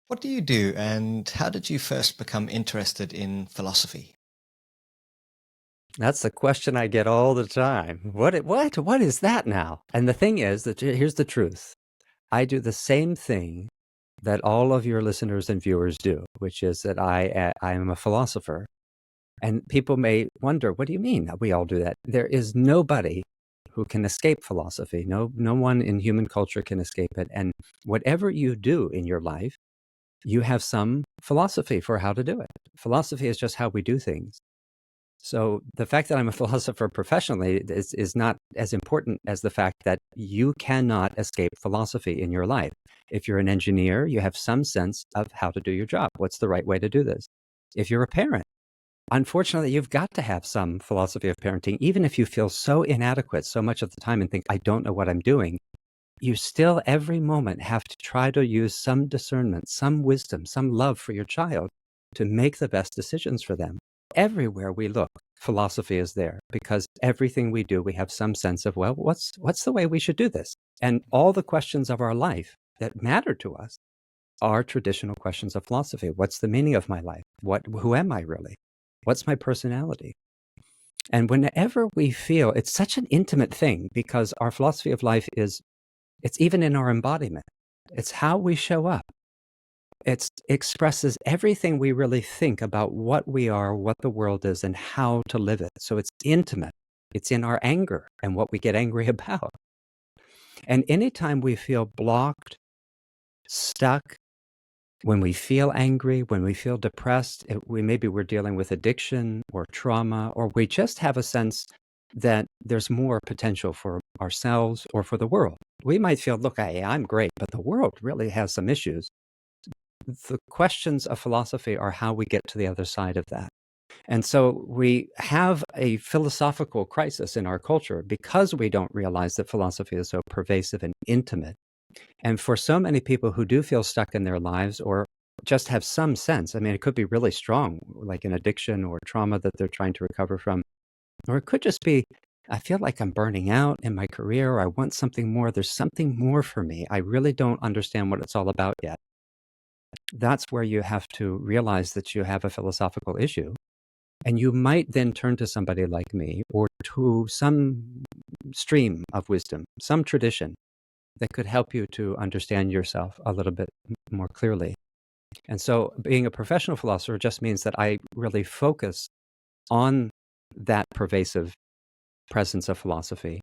What do you do, and how did you first become interested in philosophy? That's the question I get all the time. What is that now? And the thing is that here's the truth. I do the same thing that all of your listeners and viewers do, which is that I am a philosopher. And people may wonder, what do you mean that we all do that? There is nobody who can escape philosophy. No one in human culture can escape it. And whatever you do in your life, you have some philosophy for how to do it. Philosophy is just how we do things. So the fact that I'm a philosopher professionally is not as important as the fact that you cannot escape philosophy in your life. If you're an engineer, you have some sense of how to do your job. What's the right way to do this? If you're a parent, unfortunately, you've got to have some philosophy of parenting, even if you feel so inadequate so much of the time and think, I don't know what I'm doing. You still, every moment, have to try to use some discernment, some wisdom, some love for your child to make the best decisions for them. Everywhere we look, philosophy is there because everything we do, we have some sense of, well, what's the way we should do this? And all the questions of our life that matter to us are traditional questions of philosophy. What's the meaning of my life? Who am I really? What's my personality? And whenever we feel, it's such an intimate thing because our philosophy of life it's even in our embodiment. It's how we show up. It expresses everything we really think about what we are, what the world is, and how to live it. So it's intimate. It's in our anger and what we get angry about. And anytime we feel blocked, stuck, when we feel angry, when we feel depressed, maybe we're dealing with addiction or trauma, or we just have a sense that there's more potential for ourselves or for the world. We might feel, look, I'm great, but the world really has some issues. The questions of philosophy are how we get to the other side of that. And so we have a philosophical crisis in our culture because we don't realize that philosophy is so pervasive and intimate. And for so many people who do feel stuck in their lives or just have some sense, I mean, it could be really strong, like an addiction or trauma that they're trying to recover from, or it could just be, I feel like I'm burning out in my career, or I want something more. There's something more for me. I really don't understand what it's all about yet. That's where you have to realize that you have a philosophical issue. And you might then turn to somebody like me or to some stream of wisdom, some tradition that could help you to understand yourself a little bit more clearly. And so being a professional philosopher just means that I really focus on that pervasive presence of philosophy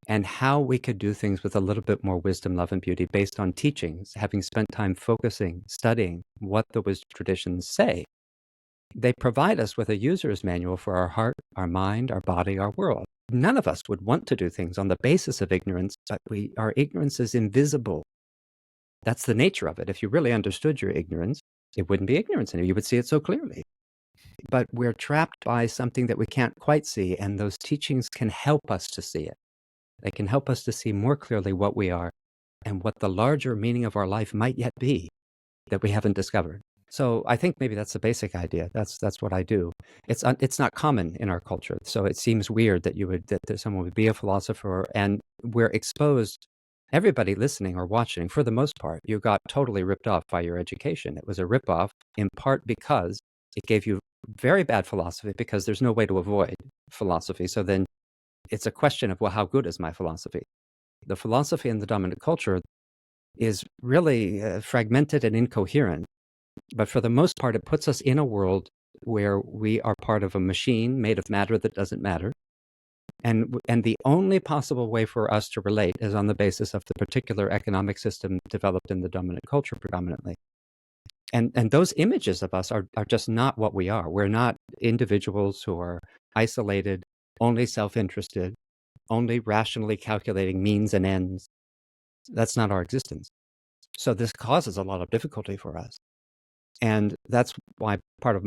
and how we could do things with a little bit more wisdom, love, and beauty based on teachings, having spent time focusing, studying what the wisdom traditions say. They provide us with a user's manual for our heart, our mind, our body, our world. None of us would want to do things on the basis of ignorance, but our ignorance is invisible. That's the nature of it. If you really understood your ignorance, it wouldn't be ignorance anymore. You would see it so clearly. But we're trapped by something that we can't quite see, and those teachings can help us to see it. They can help us to see more clearly what we are and what the larger meaning of our life might yet be that we haven't discovered. So I think maybe that's the basic idea. That's what I do. It's not common in our culture, so it seems weird that that someone would be a philosopher, and we're exposed. Everybody listening or watching, for the most part, you got totally ripped off by your education. It was a ripoff in part because it gave you very bad philosophy because there's no way to avoid philosophy. So then it's a question of, well, how good is my philosophy? The philosophy in the dominant culture is really fragmented and incoherent. But for the most part, it puts us in a world where we are part of a machine made of matter that doesn't matter. And the only possible way for us to relate is on the basis of the particular economic system developed in the dominant culture predominantly. And those images of us are just not what we are. We're not individuals who are isolated, only self-interested, only rationally calculating means and ends. That's not our existence. So this causes a lot of difficulty for us. And that's why part of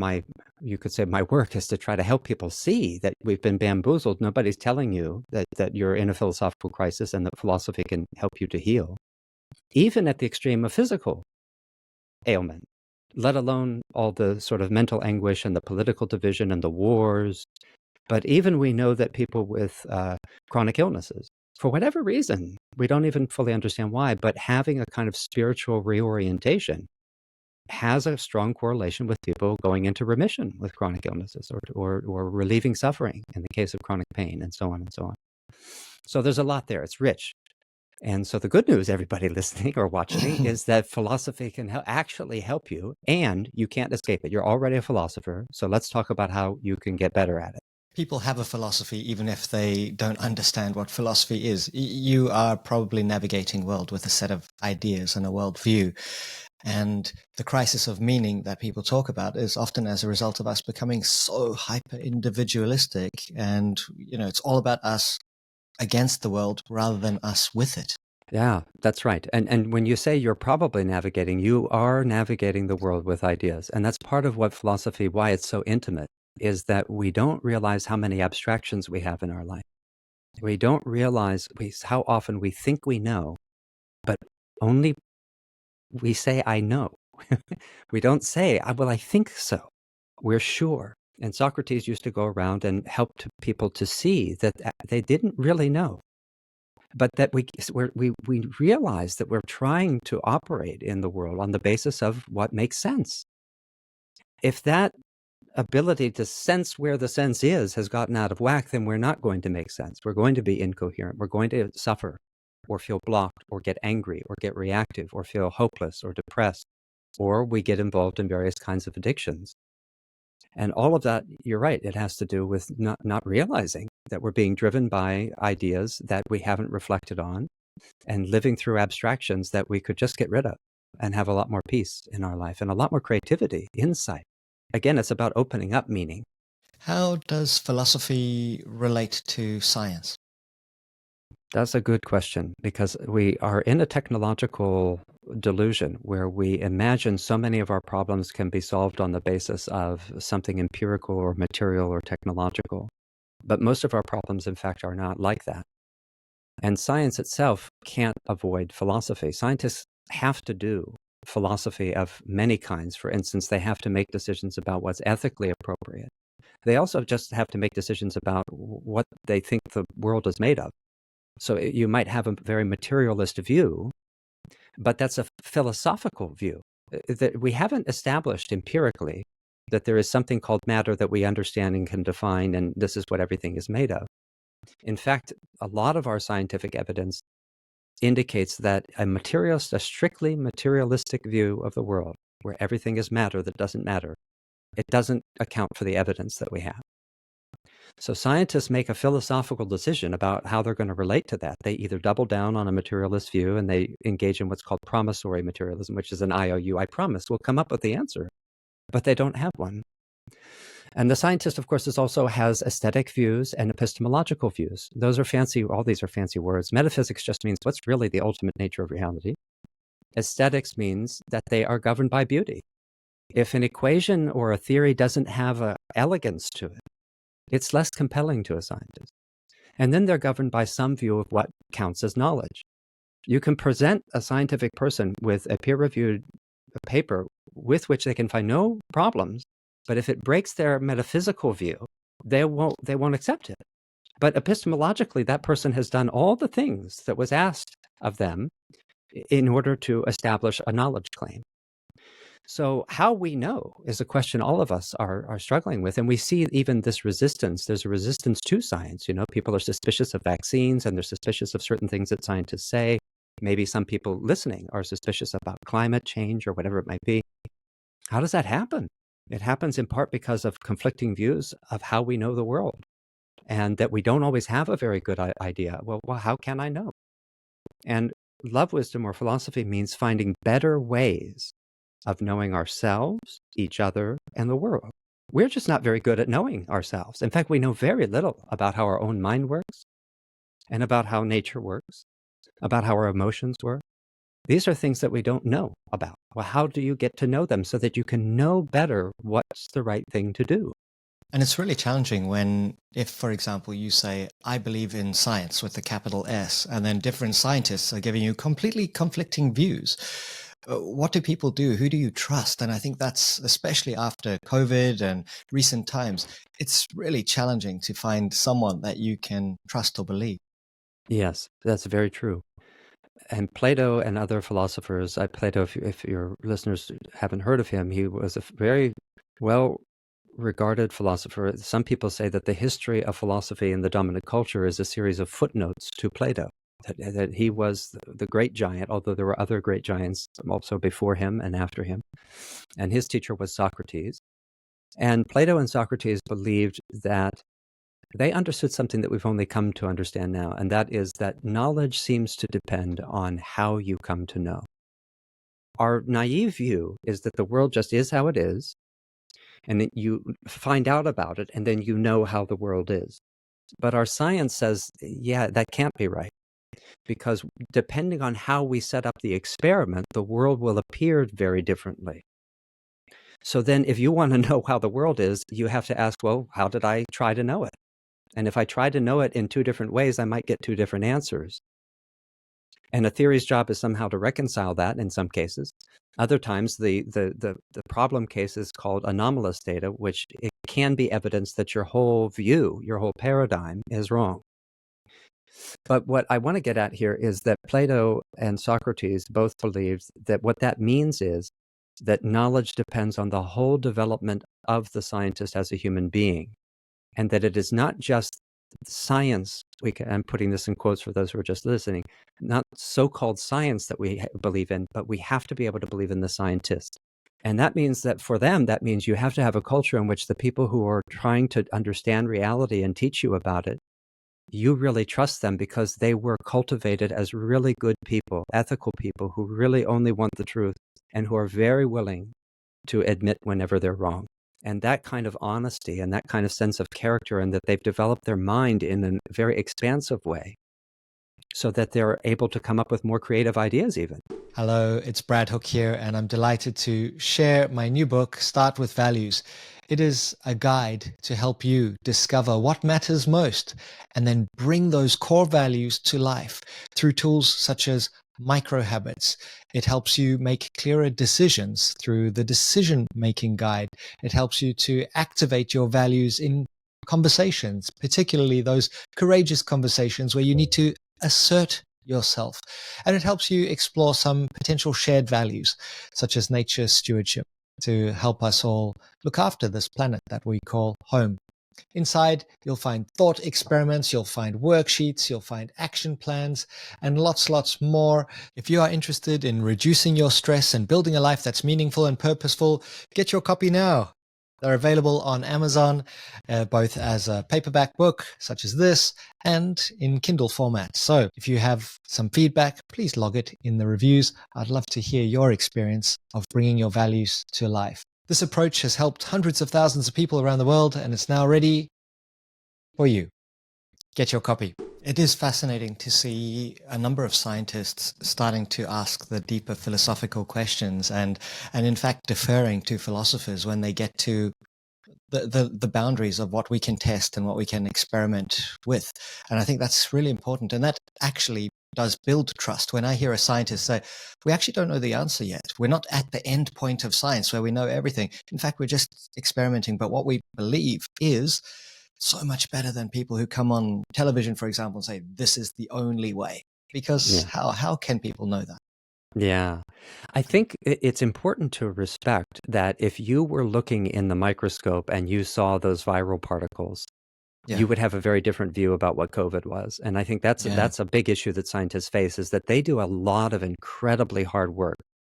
you could say my work is to try to help people see that we've been bamboozled. Nobody's telling you that you're in a philosophical crisis and that philosophy can help you to heal, even at the extreme of physical ailment, let alone all the sort of mental anguish and the political division and the wars. But even we know that people with chronic illnesses, for whatever reason, we don't even fully understand why, but having a kind of spiritual reorientation has a strong correlation with people going into remission with chronic illnesses or relieving suffering in the case of chronic pain and so on and so on. So there's a lot there. It's rich. And so the good news, everybody listening or watching, is that philosophy can actually help you, and you can't escape it. You're already a philosopher, so let's talk about how you can get better at it. People have a philosophy even if they don't understand what philosophy is. You are probably navigating the world with a set of ideas and a worldview. And the crisis of meaning that people talk about is often as a result of us becoming so hyper individualistic. And, it's all about us against the world rather than us with it. Yeah, that's right. And when you say you're probably navigating, you are navigating the world with ideas. And that's part of what philosophy, why it's so intimate, is that we don't realize how many abstractions we have in our life. We don't realize how often we think we know, but only we say, I know. We don't say, well, I think so. We're sure. And Socrates used to go around and help people to see that they didn't really know, but that we realize that we're trying to operate in the world on the basis of what makes sense. If that ability to sense where the sense is has gotten out of whack, then we're not going to make sense. We're going to be incoherent. We're going to suffer or feel blocked or get angry or get reactive or feel hopeless or depressed, or we get involved in various kinds of addictions. And all of that, you're right, it has to do with not realizing that we're being driven by ideas that we haven't reflected on and living through abstractions that we could just get rid of and have a lot more peace in our life and a lot more creativity, insight. Again, it's about opening up meaning. How does philosophy relate to science? That's a good question, because we are in a technological delusion where we imagine so many of our problems can be solved on the basis of something empirical or material or technological. But most of our problems, in fact, are not like that. And science itself can't avoid philosophy. Scientists have to do philosophy of many kinds. For instance, they have to make decisions about what's ethically appropriate. They also just have to make decisions about what they think the world is made of. So you might have a very materialist view, but that's a philosophical view. That we haven't established empirically that there is something called matter that we understand and can define, and this is what everything is made of. In fact, a lot of our scientific evidence indicates that a strictly materialistic view of the world, where everything is matter that doesn't matter, it doesn't account for the evidence that we have. So scientists make a philosophical decision about how they're going to relate to that. They either double down on a materialist view and they engage in what's called promissory materialism, which is an IOU, I promise we'll come up with the answer, but they don't have one. And the scientist, of course, also has aesthetic views and epistemological views. Those are fancy, all these are fancy words. Metaphysics just means what's really the ultimate nature of reality. Aesthetics means that they are governed by beauty. If an equation or a theory doesn't have an elegance to it, it's less compelling to a scientist. And then they're governed by some view of what counts as knowledge. You can present a scientific person with a peer-reviewed paper with which they can find no problems, but if it breaks their metaphysical view, they won't accept it. But epistemologically, that person has done all the things that was asked of them in order to establish a knowledge claim. So how we know is a question all of us are struggling with. And we see even this resistance. There's a resistance to science. People are suspicious of vaccines and they're suspicious of certain things that scientists say. Maybe some people listening are suspicious about climate change or whatever it might be. How does that happen? It happens in part because of conflicting views of how we know the world and that we don't always have a very good idea. Well, how can I know? And love wisdom or philosophy means finding better ways of knowing ourselves, each other, and the world. We're just not very good at knowing ourselves. In fact, we know very little about how our own mind works and about how nature works, about how our emotions work. These are things that we don't know about. Well, how do you get to know them so that you can know better what's the right thing to do? And it's really challenging if, for example, you say, I believe in science with the capital S, and then different scientists are giving you completely conflicting views. What do people do? Who do you trust? And I think that's, especially after COVID and recent times, it's really challenging to find someone that you can trust or believe. Yes, that's very true. And Plato and other philosophers, Plato, if your listeners haven't heard of him, he was a very well regarded philosopher. Some people say that the history of philosophy in the dominant culture is a series of footnotes to Plato, that he was the great giant, although there were other great giants also before him and after him. And his teacher was Socrates. And Plato and Socrates believed that they understood something that we've only come to understand now, and that is that knowledge seems to depend on how you come to know. Our naive view is that the world just is how it is, and that you find out about it, and then you know how the world is. But our science says, yeah, that can't be right, because depending on how we set up the experiment, the world will appear very differently. So then if you want to know how the world is, you have to ask, well, how did I try to know it? And if I try to know it in two different ways, I might get two different answers. And a theory's job is somehow to reconcile that in some cases. Other times, the problem case is called anomalous data, which it can be evidence that your whole view, your whole paradigm is wrong. But what I want to get at here is that Plato and Socrates both believed that what that means is that knowledge depends on the whole development of the scientist as a human being, and that it is not just science, I'm putting this in quotes for those who are just listening, not so-called science that we believe in, but we have to be able to believe in the scientist. And that means that for them, that means you have to have a culture in which the people who are trying to understand reality and teach you about it, you really trust them because they were cultivated as really good people, ethical people who really only want the truth and who are very willing to admit whenever they're wrong. And that kind of honesty and that kind of sense of character, and that they've developed their mind in a very expansive way so that they're able to come up with more creative ideas even. Hello, it's Brad Hook here, and I'm delighted to share my new book, Start with Values. It is a guide to help you discover what matters most and then bring those core values to life through tools such as micro habits. It helps you make clearer decisions through the decision-making guide. It helps you to activate your values in conversations, particularly those courageous conversations where you need to assert yourself. And it helps you explore some potential shared values, such as nature stewardship, to help us all look after this planet that we call home. Inside, you'll find thought experiments, you'll find worksheets, you'll find action plans, and lots more. If you are interested in reducing your stress and building a life that's meaningful and purposeful, get your copy now. They're available on Amazon, both as a paperback book, such as this, and in Kindle format. So if you have some feedback, please log it in the reviews. I'd love to hear your experience of bringing your values to life. This approach has helped hundreds of thousands of people around the world, and it's now ready for you. Get your copy. It is fascinating to see a number of scientists starting to ask the deeper philosophical questions and in fact deferring to philosophers when they get to the boundaries of what we can test and what we can experiment with. And I think that's really important. And that actually does build trust. When I hear a scientist say, we actually don't know the answer yet. We're not at the end point of science where we know everything. In fact, we're just experimenting. But what we believe is so much better than people who come on television, for example, and say, this is the only way. Because how can people know that? Yeah. I think it's important to respect that if you were looking in the microscope and you saw those viral particles, you would have a very different view about what COVID was. And I think that's a big issue that scientists face, is that they do a lot of incredibly hard work.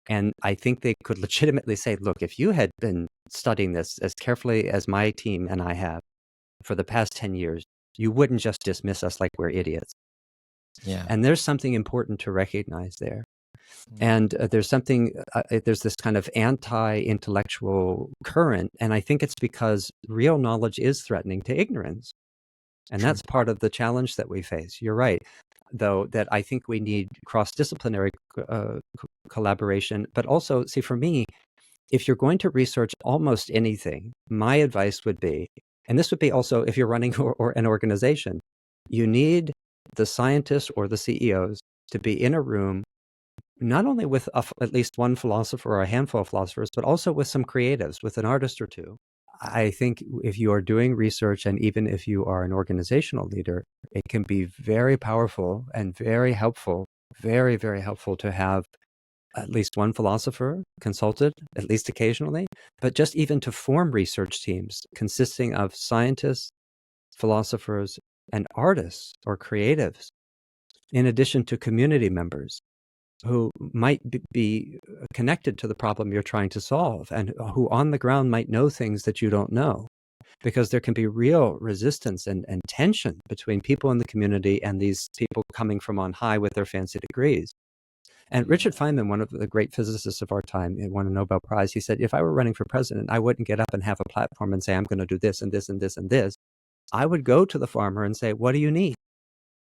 And I think they could legitimately say, look, if you had been studying this as carefully as my team and I have for the past 10 years, you wouldn't just dismiss us like we're idiots. Yeah. And there's something important to recognize there. And there's this kind of anti-intellectual current, and I think it's because real knowledge is threatening to ignorance. And that's part of the challenge that we face. You're right, though, that I think we need cross-disciplinary collaboration. But also, see, for me, if you're going to research almost anything, my advice would be, and this would be also if you're running or an organization, you need the scientists or the CEOs to be in a room not only with at least one philosopher or a handful of philosophers, but also with some creatives, with an artist or two. I think if you are doing research, and even if you are an organizational leader, it can be very powerful and very helpful very, very helpful to have at least one philosopher consulted, at least occasionally, but just even to form research teams consisting of scientists, philosophers, and artists or creatives, in addition to community members who might be connected to the problem you're trying to solve and who on the ground might know things that you don't know. Because there can be real resistance and tension between people in the community and these people coming from on high with their fancy degrees. And Richard Feynman, one of the great physicists of our time, who won a Nobel Prize, he said, if I were running for president, I wouldn't get up and have a platform and say, I'm going to do this and this and this and this. I would go to the farmer and say, what do you need?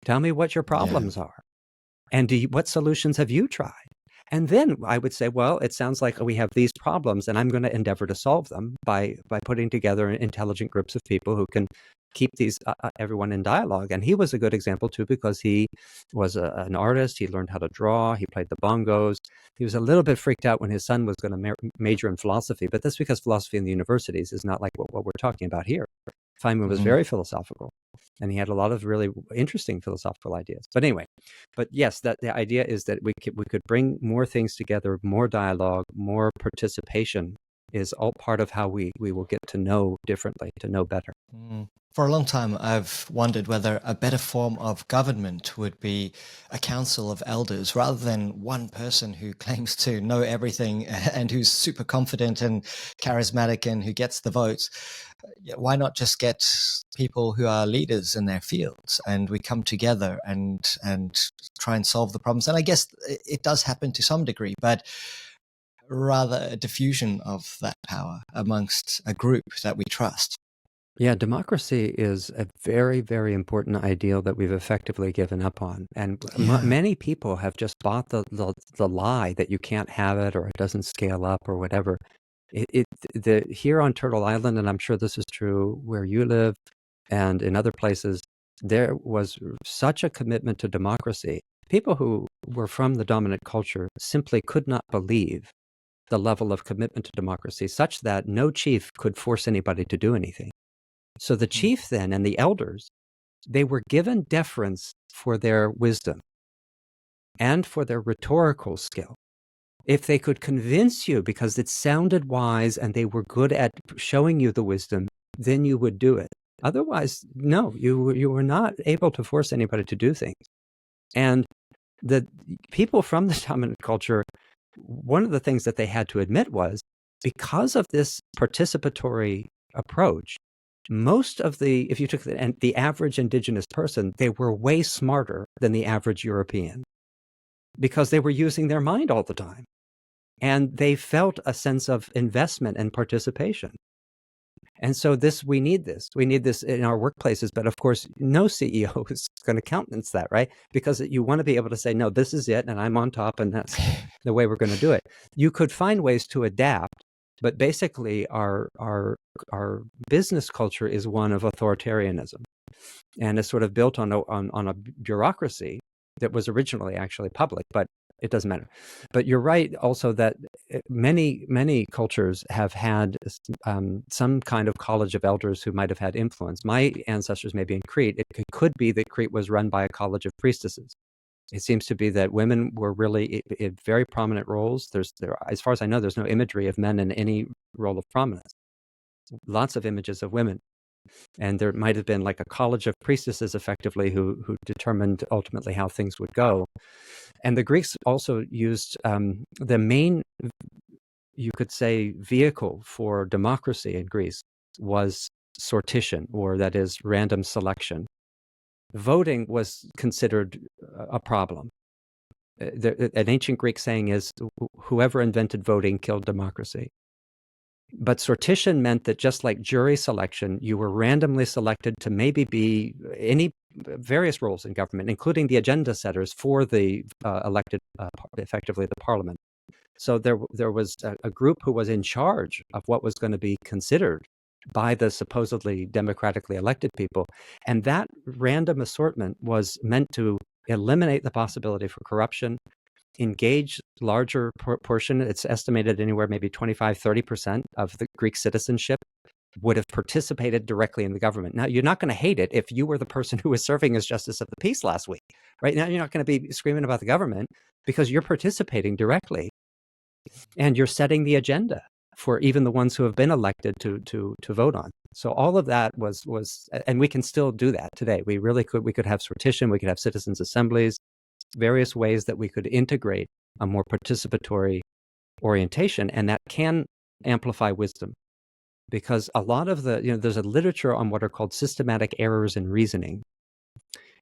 Tell me what your problems are. And what solutions have you tried? And then I would say, well, it sounds like we have these problems, and I'm going to endeavor to solve them by putting together intelligent groups of people who can keep these everyone in dialogue. And he was a good example, too, because he was an artist. He learned how to draw. He played the bongos. He was a little bit freaked out when his son was going to major in philosophy. But that's because philosophy in the universities is not like what we're talking about here. Feynman was very philosophical, and he had a lot of really interesting philosophical ideas. But anyway, yes, that the idea is that we could bring more things together, more dialogue, more participation is all part of how we will get to know differently, to know better. For a long time, I've wondered whether a better form of government would be a council of elders rather than one person who claims to know everything and who's super confident and charismatic and who gets the votes. Why not just get people who are leaders in their fields and we come together and try and solve the problems? And I guess it does happen to some degree, but rather a diffusion of that power amongst a group that we trust. Yeah, democracy is a very, very important ideal that we've effectively given up on. And many people have just bought the lie that you can't have it or it doesn't scale up or whatever. Here on Turtle Island, and I'm sure this is true where you live and in other places, there was such a commitment to democracy. People who were from the dominant culture simply could not believe the level of commitment to democracy, such that no chief could force anybody to do anything. So the chief then and the elders, they were given deference for their wisdom and for their rhetorical skill. If they could convince you because it sounded wise and they were good at showing you the wisdom, then you would do it. Otherwise, no, you were not able to force anybody to do things. And the people from the dominant culture, one of the things that they had to admit was, because of this participatory approach, most of if you took the average indigenous person, they were way smarter than the average European because they were using their mind all the time. And they felt a sense of investment and participation. And so we need this. We need this in our workplaces. But of course, no CEO is going to countenance that, right? Because you want to be able to say, no, this is it, and I'm on top, and that's the way we're going to do it. You could find ways to adapt, but basically our business culture is one of authoritarianism, and it's sort of built on a bureaucracy that was originally actually public, but it doesn't matter. But you're right also that many cultures have had some kind of college of elders who might have had influence. My ancestors may be in Crete. It could be that Crete was run by a college of priestesses. It seems to be that women were really in very prominent roles. As far as I know, there's no imagery of men in any role of prominence. Lots of images of women. And there might have been like a college of priestesses, effectively, who determined ultimately how things would go. And the Greeks also used the main, you could say, vehicle for democracy in Greece was sortition, or that is random selection. Voting was considered a problem. An ancient Greek saying is, whoever invented voting killed democracy. But sortition meant that just like jury selection, you were randomly selected to maybe be any various roles in government, including the agenda setters for the elected, effectively the parliament. So there was a group who was in charge of what was going to be considered by the supposedly democratically elected people. And that random assortment was meant to eliminate the possibility for corruption, engage larger portion. It's estimated anywhere maybe 25-30% of the Greek citizenship would have participated directly in the government. Now, you're not going to hate it if you were the person who was serving as justice of the peace last week. Right now, you're not going to be screaming about the government because you're participating directly and you're setting the agenda for even the ones who have been elected to vote on. So all of that was, and we can still do that today. We really could. We could have sortition. We could have citizens' assemblies, various ways that we could integrate a more participatory orientation, and that can amplify wisdom. Because a lot of there's a literature on what are called systematic errors in reasoning.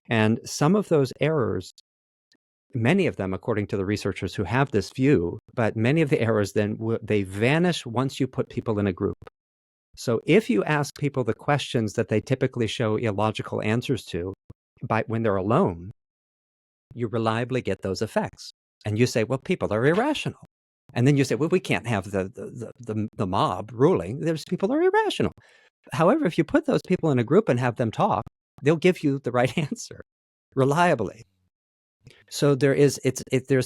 And some of those errors, many of them, according to the researchers who have this view, but many of the errors then, they vanish once you put people in a group. So if you ask people the questions that they typically show illogical answers to when they're alone, you reliably get those effects. And you say, well, people are irrational. And then you say, well, we can't have the mob ruling. There's people are irrational. However, if you put those people in a group and have them talk, they'll give you the right answer reliably. So there's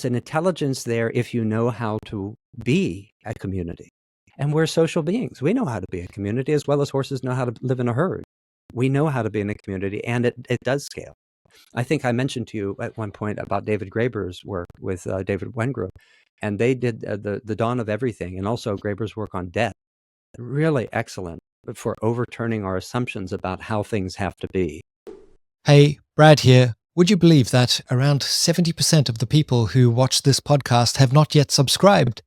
an intelligence there if you know how to be a community. And we're social beings. We know how to be a community as well as horses know how to live in a herd. We know how to be in a community, and it does scale. I think I mentioned to you at one point about David Graeber's work with David Wengrow, and they did the Dawn of Everything, and also Graeber's work on death. Really excellent for overturning our assumptions about how things have to be. Hey, Brad here. Would you believe that around 70% of the people who watch this podcast have not yet subscribed?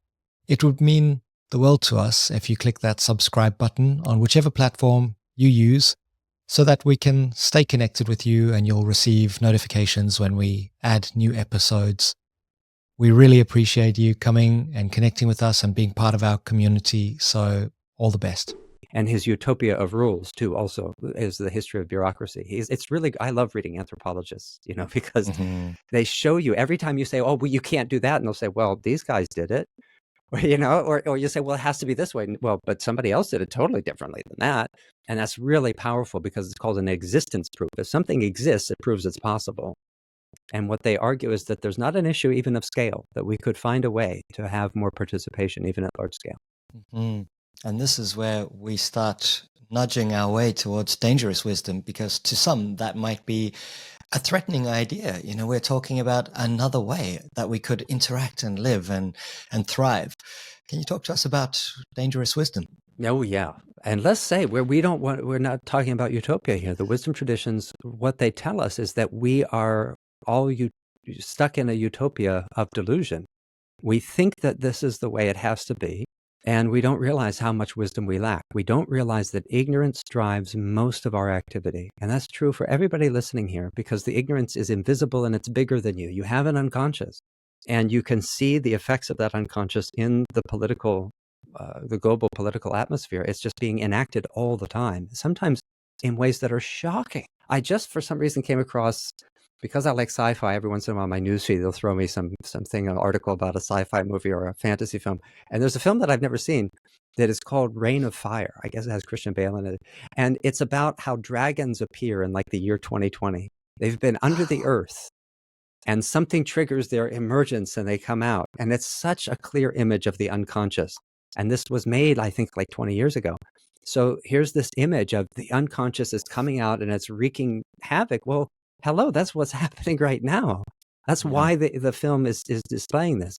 It would mean the world to us if you click that subscribe button on whichever platform you use, so that we can stay connected with you and you'll receive notifications when we add new episodes. We really appreciate you coming and connecting with us and being part of our community. So all the best. And his Utopia of Rules, too, also is the history of bureaucracy. It's really, I love reading anthropologists, because they show you every time you say, oh, well, you can't do that. And they'll say, well, these guys did it. Or you say, well, it has to be this way. Well, but somebody else did it totally differently than that. And that's really powerful because it's called an existence proof. If something exists, it proves it's possible. And what they argue is that there's not an issue even of scale, that we could find a way to have more participation even at large scale. Mm-hmm. And this is where we start nudging our way towards dangerous wisdom, because to some that might be a threatening idea. We're talking about another way that we could interact and live and thrive. Can you talk to us about dangerous wisdom? Oh, yeah. And let's say we're not talking about utopia here. The wisdom traditions, what they tell us is that we are all stuck in a utopia of delusion. We think that this is the way it has to be, and we don't realize how much wisdom we lack. We don't realize that ignorance drives most of our activity. And that's true for everybody listening here, because the ignorance is invisible and it's bigger than you. You have an unconscious, and you can see the effects of that unconscious in the global political atmosphere. It's just being enacted all the time, sometimes in ways that are shocking. I just, for some reason, came across, because I like sci-fi, every once in a while on my newsfeed, they'll throw me something, an article about a sci-fi movie or a fantasy film. And there's a film that I've never seen that is called Reign of Fire. I guess it has Christian Bale in it. And it's about how dragons appear in like the year 2020. They've been under the earth, and something triggers their emergence and they come out. And it's such a clear image of the unconscious. And this was made, I think, like 20 years ago. So here's this image of the unconscious is coming out and it's wreaking havoc. Well, hello, that's what's happening right now. That's why the film is displaying this.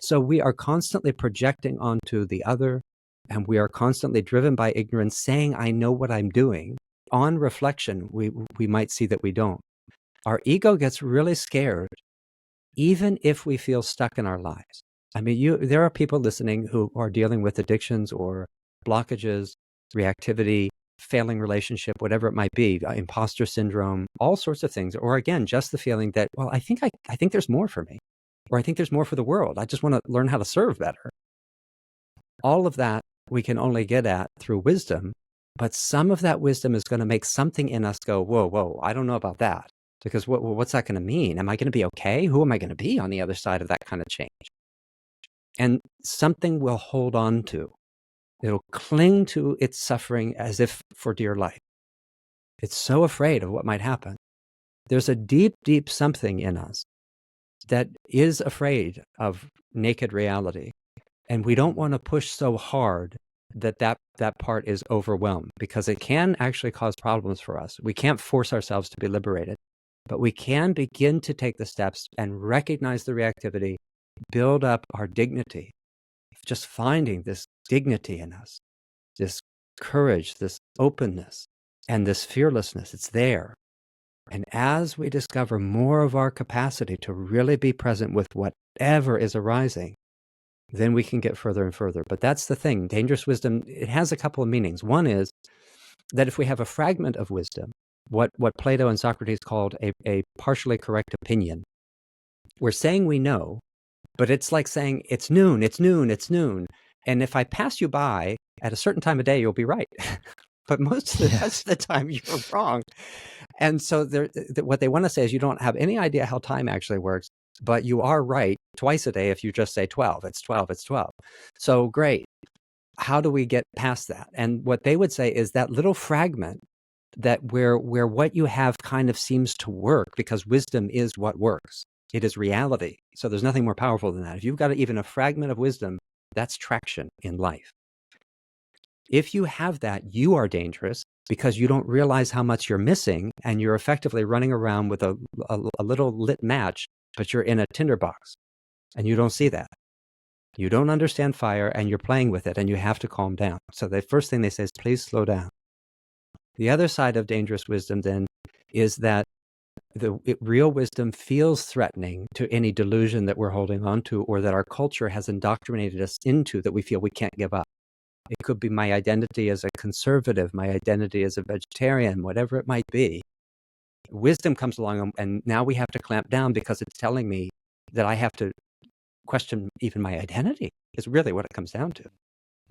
So we are constantly projecting onto the other, and we are constantly driven by ignorance, saying, I know what I'm doing. On reflection, we might see that we don't. Our ego gets really scared, even if we feel stuck in our lives. I mean, there are people listening who are dealing with addictions or blockages, reactivity, failing relationship, whatever it might be, imposter syndrome, all sorts of things. Or again, just the feeling that, well, I think there's more for me, or I think there's more for the world. I just want to learn how to serve better. All of that we can only get at through wisdom, but some of that wisdom is going to make something in us go, whoa, I don't know about that. Because what's that going to mean? Am I going to be okay? Who am I going to be on the other side of that kind of change? And something will hold on to. It'll cling to its suffering as if for dear life. It's so afraid of what might happen. There's a deep, deep something in us that is afraid of naked reality. And we don't want to push so hard that part is overwhelmed, because it can actually cause problems for us. We can't force ourselves to be liberated, but we can begin to take the steps and recognize the reactivity, build up our dignity, just finding this dignity in us, this courage, this openness, and this fearlessness. It's there. And as we discover more of our capacity to really be present with whatever is arising, then we can get further and further. But that's the thing. Dangerous wisdom, it has a couple of meanings. One is that if we have a fragment of wisdom, what Plato and Socrates called a partially correct opinion, we're saying we know, but it's like saying, it's noon, it's noon, it's noon. And if I pass you by at a certain time of day, you'll be right. But most of the rest of the time, you're wrong. And so what they want to say is, you don't have any idea how time actually works, but you are right twice a day if you just say 12. It's 12, it's 12. So great. How do we get past that? And what they would say is that little fragment that where what you have kind of seems to work, because wisdom is what works. It is reality. So there's nothing more powerful than that. If you've got even a fragment of wisdom, that's traction in life. If you have that, you are dangerous, because you don't realize how much you're missing, and you're effectively running around with a little lit match, but you're in a tinderbox, and you don't see that. You don't understand fire, and you're playing with it, and you have to calm down. So the first thing they say is, please slow down. The other side of dangerous wisdom then is that real wisdom feels threatening to any delusion that we're holding on to, or that our culture has indoctrinated us into, that we feel we can't give up. It could be my identity as a conservative, my identity as a vegetarian, whatever it might be. Wisdom comes along, and now we have to clamp down, because it's telling me that I have to question even my identity, is really what it comes down to.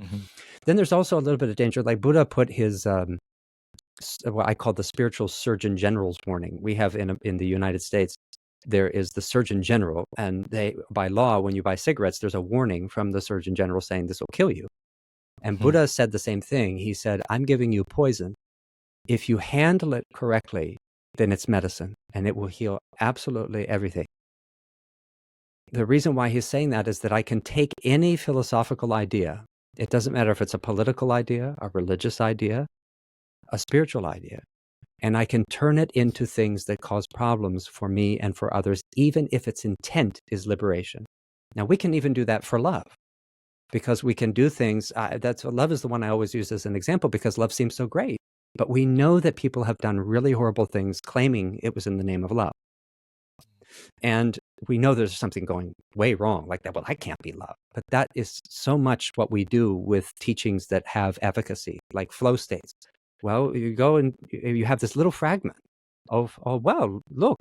Mm-hmm. Then there's also a little bit of danger, like Buddha put his, what I call the spiritual Surgeon General's warning. We have in the United States, there is the Surgeon General, and they, by law, when you buy cigarettes, there's a warning from the Surgeon General saying this will kill you. And Buddha said the same thing. He said, I'm giving you poison. If you handle it correctly, then it's medicine, and it will heal absolutely everything. The reason why he's saying that is that I can take any philosophical idea. It doesn't matter if it's a political idea, a religious idea, a spiritual idea, and I can turn it into things that cause problems for me and for others, even if its intent is liberation. Now, we can even do that for love, because we can do things. Love is the one I always use as an example, because love seems so great. But we know that people have done really horrible things claiming it was in the name of love. And we know there's something going way wrong, like that. Well, I can't be love. But that is so much what we do with teachings that have efficacy, like flow states. Well, you go and you have this little fragment of, oh, well, look,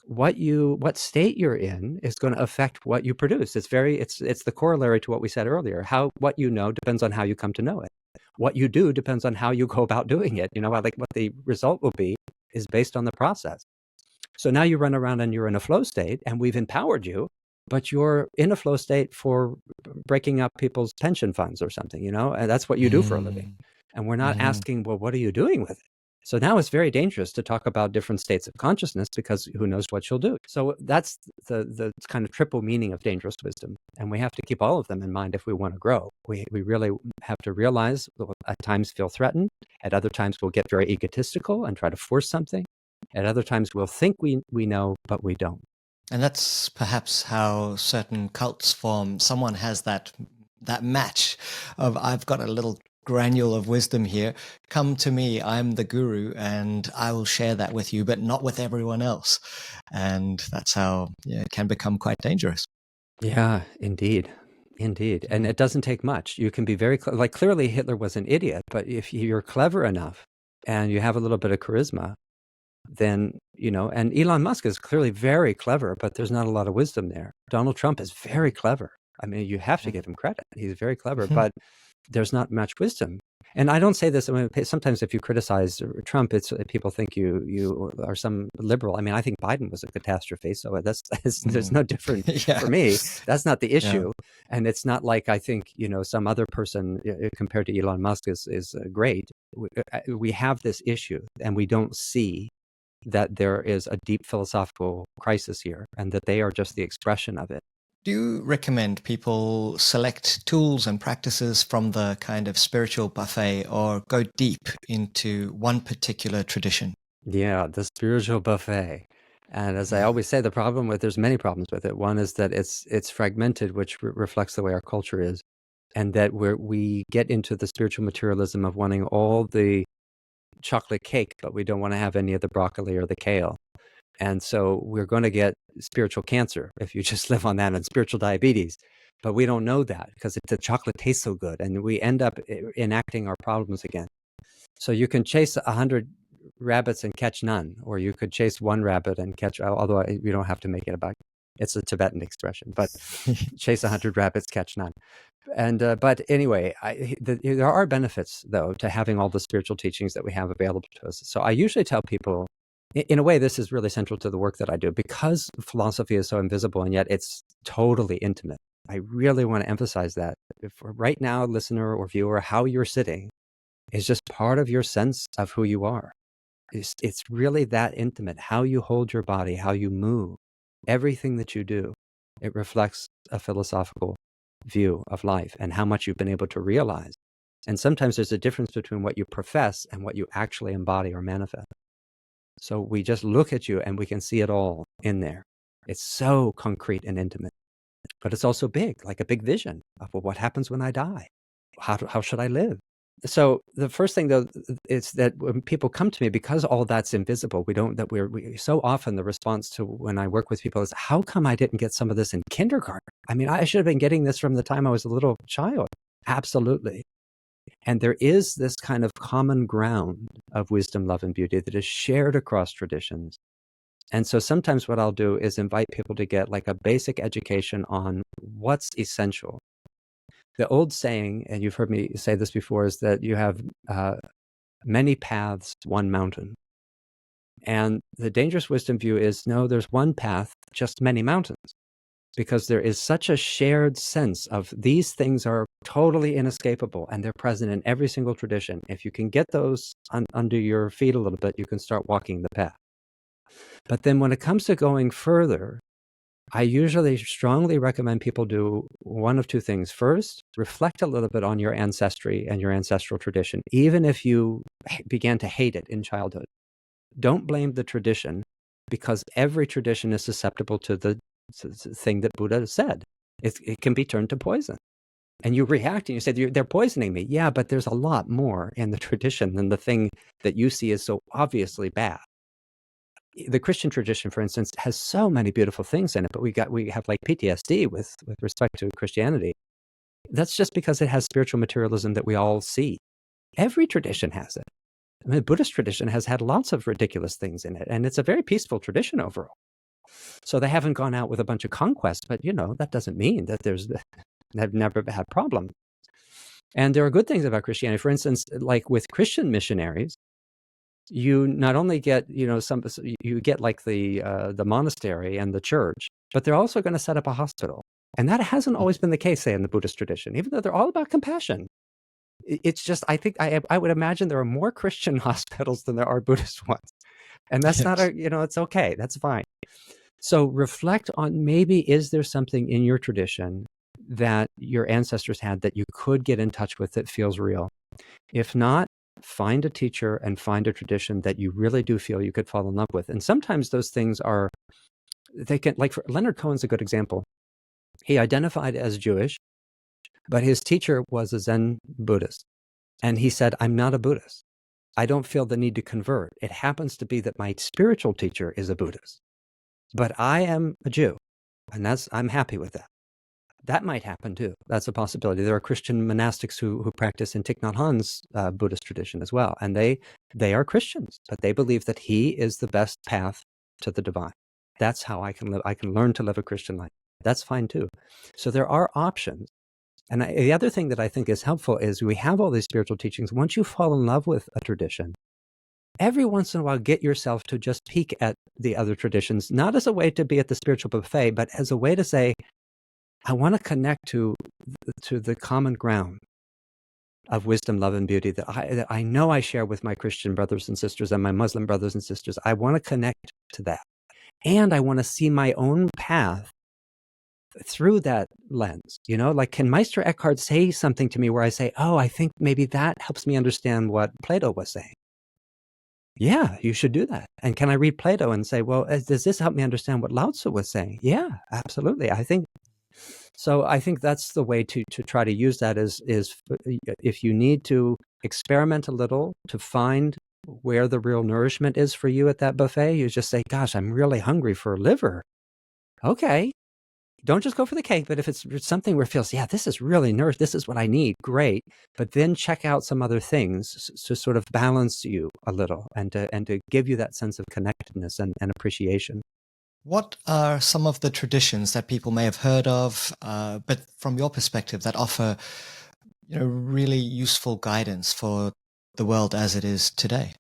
what state you're in is going to affect what you produce. It's the corollary to what we said earlier. What you know depends on how you come to know it. What you do depends on how you go about doing it. Like what the result will be is based on the process. So now you run around and you're in a flow state, and we've empowered you, but you're in a flow state for breaking up people's pension funds or something, and that's what you do for a living. And we're not asking, well, what are you doing with it? So now it's very dangerous to talk about different states of consciousness, because who knows what you'll do. So that's the kind of triple meaning of dangerous wisdom. And we have to keep all of them in mind if we want to grow. We really have to realize we'll at times feel threatened. At other times we'll get very egotistical and try to force something. At other times we'll think we know, but we don't. And that's perhaps how certain cults form. Someone has that match of, I've got a little granule of wisdom here. Come to me, I'm the guru, and I will share that with you, but not with everyone else. And that's how it can become quite dangerous. Yeah, indeed. And it doesn't take much. You can be very, clearly Hitler was an idiot, but if you're clever enough and you have a little bit of charisma, then, and Elon Musk is clearly very clever, but there's not a lot of wisdom there. Donald Trump is very clever. I mean, you have to give him credit. He's very clever, but there's not much wisdom. And I don't say this, sometimes if you criticize Trump, it's people think you are some liberal. I mean, I think Biden was a catastrophe, so there's no different for me. That's not the issue. Yeah. And it's not like I think, some other person compared to Elon Musk is great. We have this issue, and we don't see that there is a deep philosophical crisis here, and that they are just the expression of it. Do you recommend people select tools and practices from the kind of spiritual buffet or go deep into one particular tradition? Yeah, the spiritual buffet. And as I always say, the problem with there's many problems with it. One is that it's fragmented, which reflects the way our culture is, and that we get into the spiritual materialism of wanting all the chocolate cake, but we don't want to have any of the broccoli or the kale. And so we're going to get spiritual cancer if you just live on that, and spiritual diabetes. But we don't know that because the chocolate tastes so good, and we end up enacting our problems again. So you can chase 100 rabbits and catch none, or you could chase one rabbit and catch, although you don't have to make it about, it's a Tibetan expression, but chase 100 rabbits, catch none. And but anyway, there are benefits, though, to having all the spiritual teachings that we have available to us. So I usually tell people, in a way, this is really central to the work that I do, because philosophy is so invisible and yet it's totally intimate. I really want to emphasize that. If right now, listener or viewer, how you're sitting is just part of your sense of who you are. It's really that intimate. How you hold your body, how you move, everything that you do, it reflects a philosophical view of life and how much you've been able to realize. And sometimes there's a difference between what you profess and what you actually embody or manifest. So we just look at you and we can see it all in there. It's so concrete and intimate, but it's also big, like a big vision of, well, what happens when I die? How should I live? So the first thing, though, is that when people come to me, because all that's invisible, we so often the response to when I work with people is, how come I didn't get some of this in kindergarten? I mean, I should have been getting this from the time I was a little child. Absolutely. And there is this kind of common ground of wisdom, love, and beauty that is shared across traditions. And so sometimes what I'll do is invite people to get like a basic education on what's essential. The old saying, and you've heard me say this before, is that you have many paths, one mountain. And the dangerous wisdom view is, no, there's one path, just many mountains. Because there is such a shared sense of these things are totally inescapable, and they're present in every single tradition. If you can get those under your feet a little bit, you can start walking the path. But then when it comes to going further, I usually strongly recommend people do one of two things. First, reflect a little bit on your ancestry and your ancestral tradition, even if you began to hate it in childhood. Don't blame the tradition, because every tradition is susceptible to the thing that Buddha said. It can be turned to poison. And you react and you say, they're poisoning me. Yeah, but there's a lot more in the tradition than the thing that you see is so obviously bad. The Christian tradition, for instance, has so many beautiful things in it, but we have like PTSD with respect to Christianity. That's just because it has spiritual materialism that we all see. Every tradition has it. I mean, the Buddhist tradition has had lots of ridiculous things in it, and it's a very peaceful tradition overall. So they haven't gone out with a bunch of conquests, but that doesn't mean that they've never had problems. And there are good things about Christianity. For instance, like with Christian missionaries, you not only get, you get like the monastery and the church, but they're also going to set up a hospital. And that hasn't always been the case, say, in the Buddhist tradition, even though they're all about compassion. It's just, I think I would imagine there are more Christian hospitals than there are Buddhist ones. And that's not it's okay. That's fine. So reflect on, maybe is there something in your tradition that your ancestors had that you could get in touch with that feels real? If not, find a teacher and find a tradition that you really do feel you could fall in love with. And sometimes those things like Leonard Cohen's a good example. He identified as Jewish, but his teacher was a Zen Buddhist. And he said, I'm not a Buddhist. I don't feel the need to convert. It happens to be that my spiritual teacher is a Buddhist. But I am a Jew, and I'm happy with that. That might happen too. That's a possibility. There are Christian monastics who practice in Thich Nhat Hanh's Buddhist tradition as well, and they are Christians, but they believe that he is the best path to the divine. That's how I can live. I can learn to live a Christian life. That's fine too. So there are options. And the other thing that I think is helpful is we have all these spiritual teachings. Once you fall in love with a tradition, every once in a while, get yourself to just peek at the other traditions, not as a way to be at the spiritual buffet, but as a way to say, I want to connect to the common ground of wisdom, love, and beauty that I know I share with my Christian brothers and sisters and my Muslim brothers and sisters. I want to connect to that. And I want to see my own path through that lens. Like, can Meister Eckhart say something to me where I say, oh, I think maybe that helps me understand what Plato was saying? Yeah, you should do that. And can I read Plato and say, well, does this help me understand what Lao Tzu was saying? Yeah, absolutely. I think so. I think that's the way to try to use that is if you need to experiment a little to find where the real nourishment is for you at that buffet, you just say, gosh, I'm really hungry for liver. Okay. Don't just go for the cake, but if it's something where it feels, yeah, this is really nourished, this is what I need, great. But then check out some other things to sort of balance you a little and to give you that sense of connectedness and appreciation. What are some of the traditions that people may have heard of, but from your perspective, that offer, really useful guidance for the world as it is today?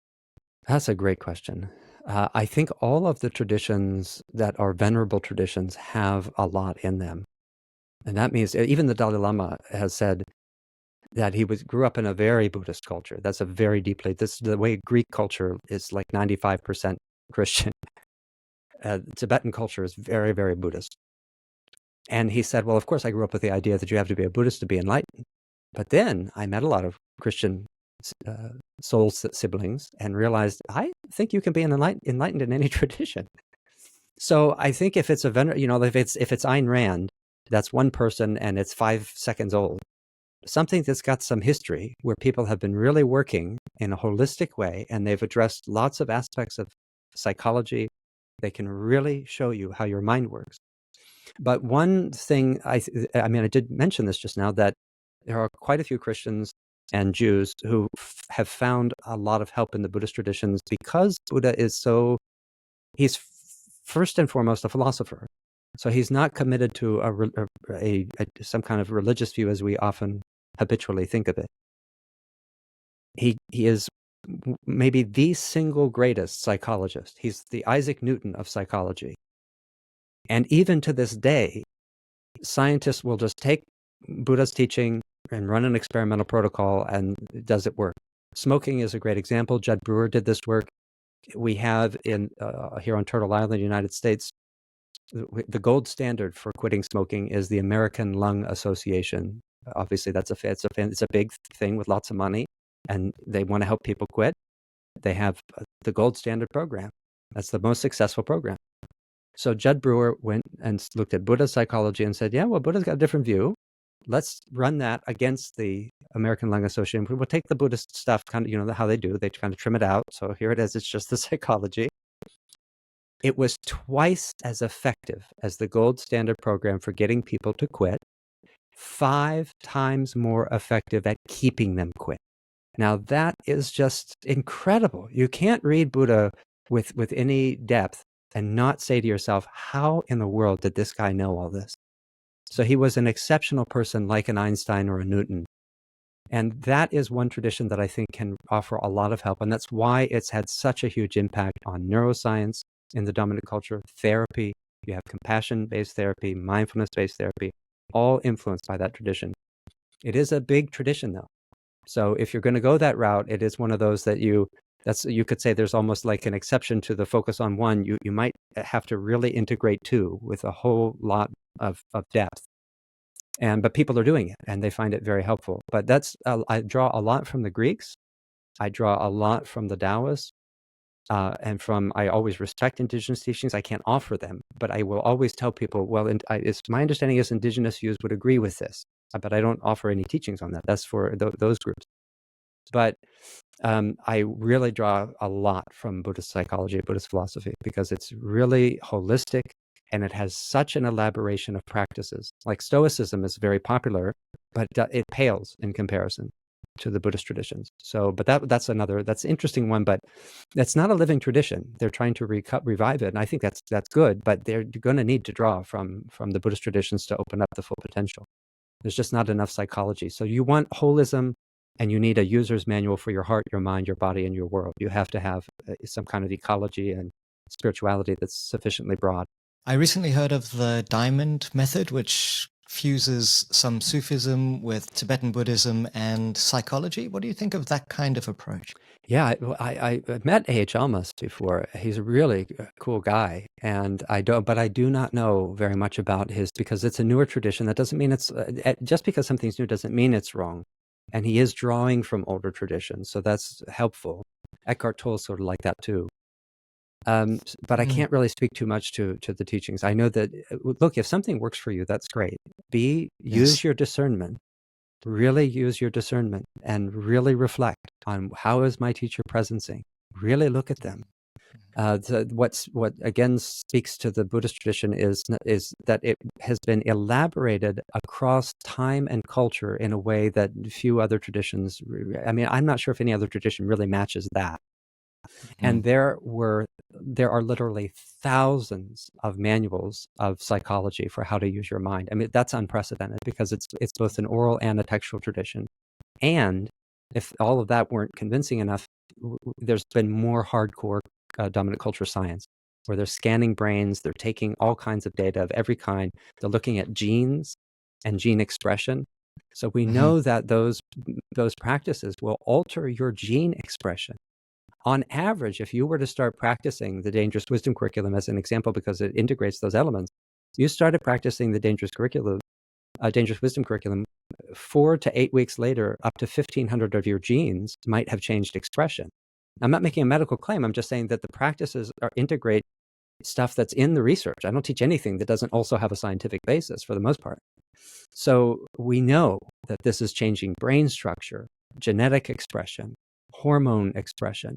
That's a great question. I think all of the traditions that are venerable traditions have a lot in them. And that means even the Dalai Lama has said that he grew up in a very Buddhist culture. That's a very deeply, the way Greek culture is like 95% Christian. Tibetan culture is very, very Buddhist. And he said, well, of course, I grew up with the idea that you have to be a Buddhist to be enlightened. But then I met a lot of Christian soul siblings and realized, I think you can be enlightened in any tradition. So I think if it's if it's Ayn Rand, that's one person and it's 5 seconds old. Something that's got some history where people have been really working in a holistic way and they've addressed lots of aspects of psychology. They can really show you how your mind works. But one thing, I did mention this just now, that there are quite a few Christians and Jews who have found a lot of help in the Buddhist traditions because Buddha he's first and foremost a philosopher. So he's not committed to some kind of religious view as we often habitually think of it. He is maybe the single greatest psychologist. He's the Isaac Newton of psychology. And even to this day, scientists will just take Buddha's teaching and run an experimental protocol, and does it work? Smoking is a great example. Judd Brewer did this work. We have here on Turtle Island, United States, the gold standard for quitting smoking is the American Lung Association. Obviously, it's a big thing with lots of money, and they want to help people quit. They have the gold standard program. That's the most successful program. So Judd Brewer went and looked at Buddha's psychology and said, yeah, well, Buddha's got a different view. Let's run that against the American Lung Association. We'll take the Buddhist stuff, kind of, how they do. They kind of trim it out. So here it is. It's just the psychology. It was twice as effective as the gold standard program for getting people to quit, 5 times more effective at keeping them quit. Now, that is just incredible. You can't read Buddha with any depth and not say to yourself, how in the world did this guy know all this? So he was an exceptional person like an Einstein or a Newton. And that is one tradition that I think can offer a lot of help. And that's why it's had such a huge impact on neuroscience in the dominant culture, therapy. You have compassion-based therapy, mindfulness-based therapy, all influenced by that tradition. It is a big tradition, though. So if you're going to go that route, it is one of those that you could say there's almost like an exception to the focus on one. You might have to really integrate 2 with a whole lot of depth. But people are doing it and they find it very helpful. But I draw a lot from the Greeks. I draw a lot from the Taoists. I always respect indigenous teachings. I can't offer them, but I will always tell people, well, my understanding is indigenous views would agree with this, but I don't offer any teachings on that. That's for those groups. But I really draw a lot from Buddhist psychology, Buddhist philosophy, because it's really holistic and it has such an elaboration of practices. Like Stoicism is very popular, but it pales in comparison to the Buddhist traditions. So, but that's an interesting one, but that's not a living tradition. They're trying to revive it. And I think that's good, but they're going to need to draw from the Buddhist traditions to open up the full potential. There's just not enough psychology. So you want holism, and you need a user's manual for your heart, your mind, your body, and your world. You have to have some kind of ecology and spirituality that's sufficiently broad. I recently heard of the diamond method, which fuses some Sufism with Tibetan Buddhism and psychology. What do you think of that kind of approach? Yeah, I met A.H. Almas before. He's a really cool guy, and but I do not know very much about his, because it's a newer tradition. That doesn't mean it's just because something's new doesn't mean it's wrong. And he is drawing from older traditions, so that's helpful. Eckhart Tolle's sort of like that too. But I can't really speak too much to the teachings. I know that, look, if something works for you, that's great. Use your discernment. Really use your discernment and really reflect on, how is my teacher presencing? Really look at them. What again speaks to the Buddhist tradition is that it has been elaborated across time and culture in a way that few other traditions. I mean, I'm not sure if any other tradition really matches that. And there are literally thousands of manuals of psychology for how to use your mind. I mean, that's unprecedented, because it's both an oral and a textual tradition. And if all of that weren't convincing enough, there's been more hardcore dominant culture science, where they're scanning brains, they're taking all kinds of data of every kind, they're looking at genes and gene expression. So we know that those practices will alter your gene expression. On average, if you were to start practicing the Dangerous Wisdom curriculum as an example, because it integrates those elements, you started practicing the Dangerous Wisdom curriculum, 4 to 8 weeks later, up to 1,500 of your genes might have changed expression. I'm not making a medical claim. I'm just saying that the practices integrate stuff that's in the research. I don't teach anything that doesn't also have a scientific basis for the most part. So we know that this is changing brain structure, genetic expression, hormone expression,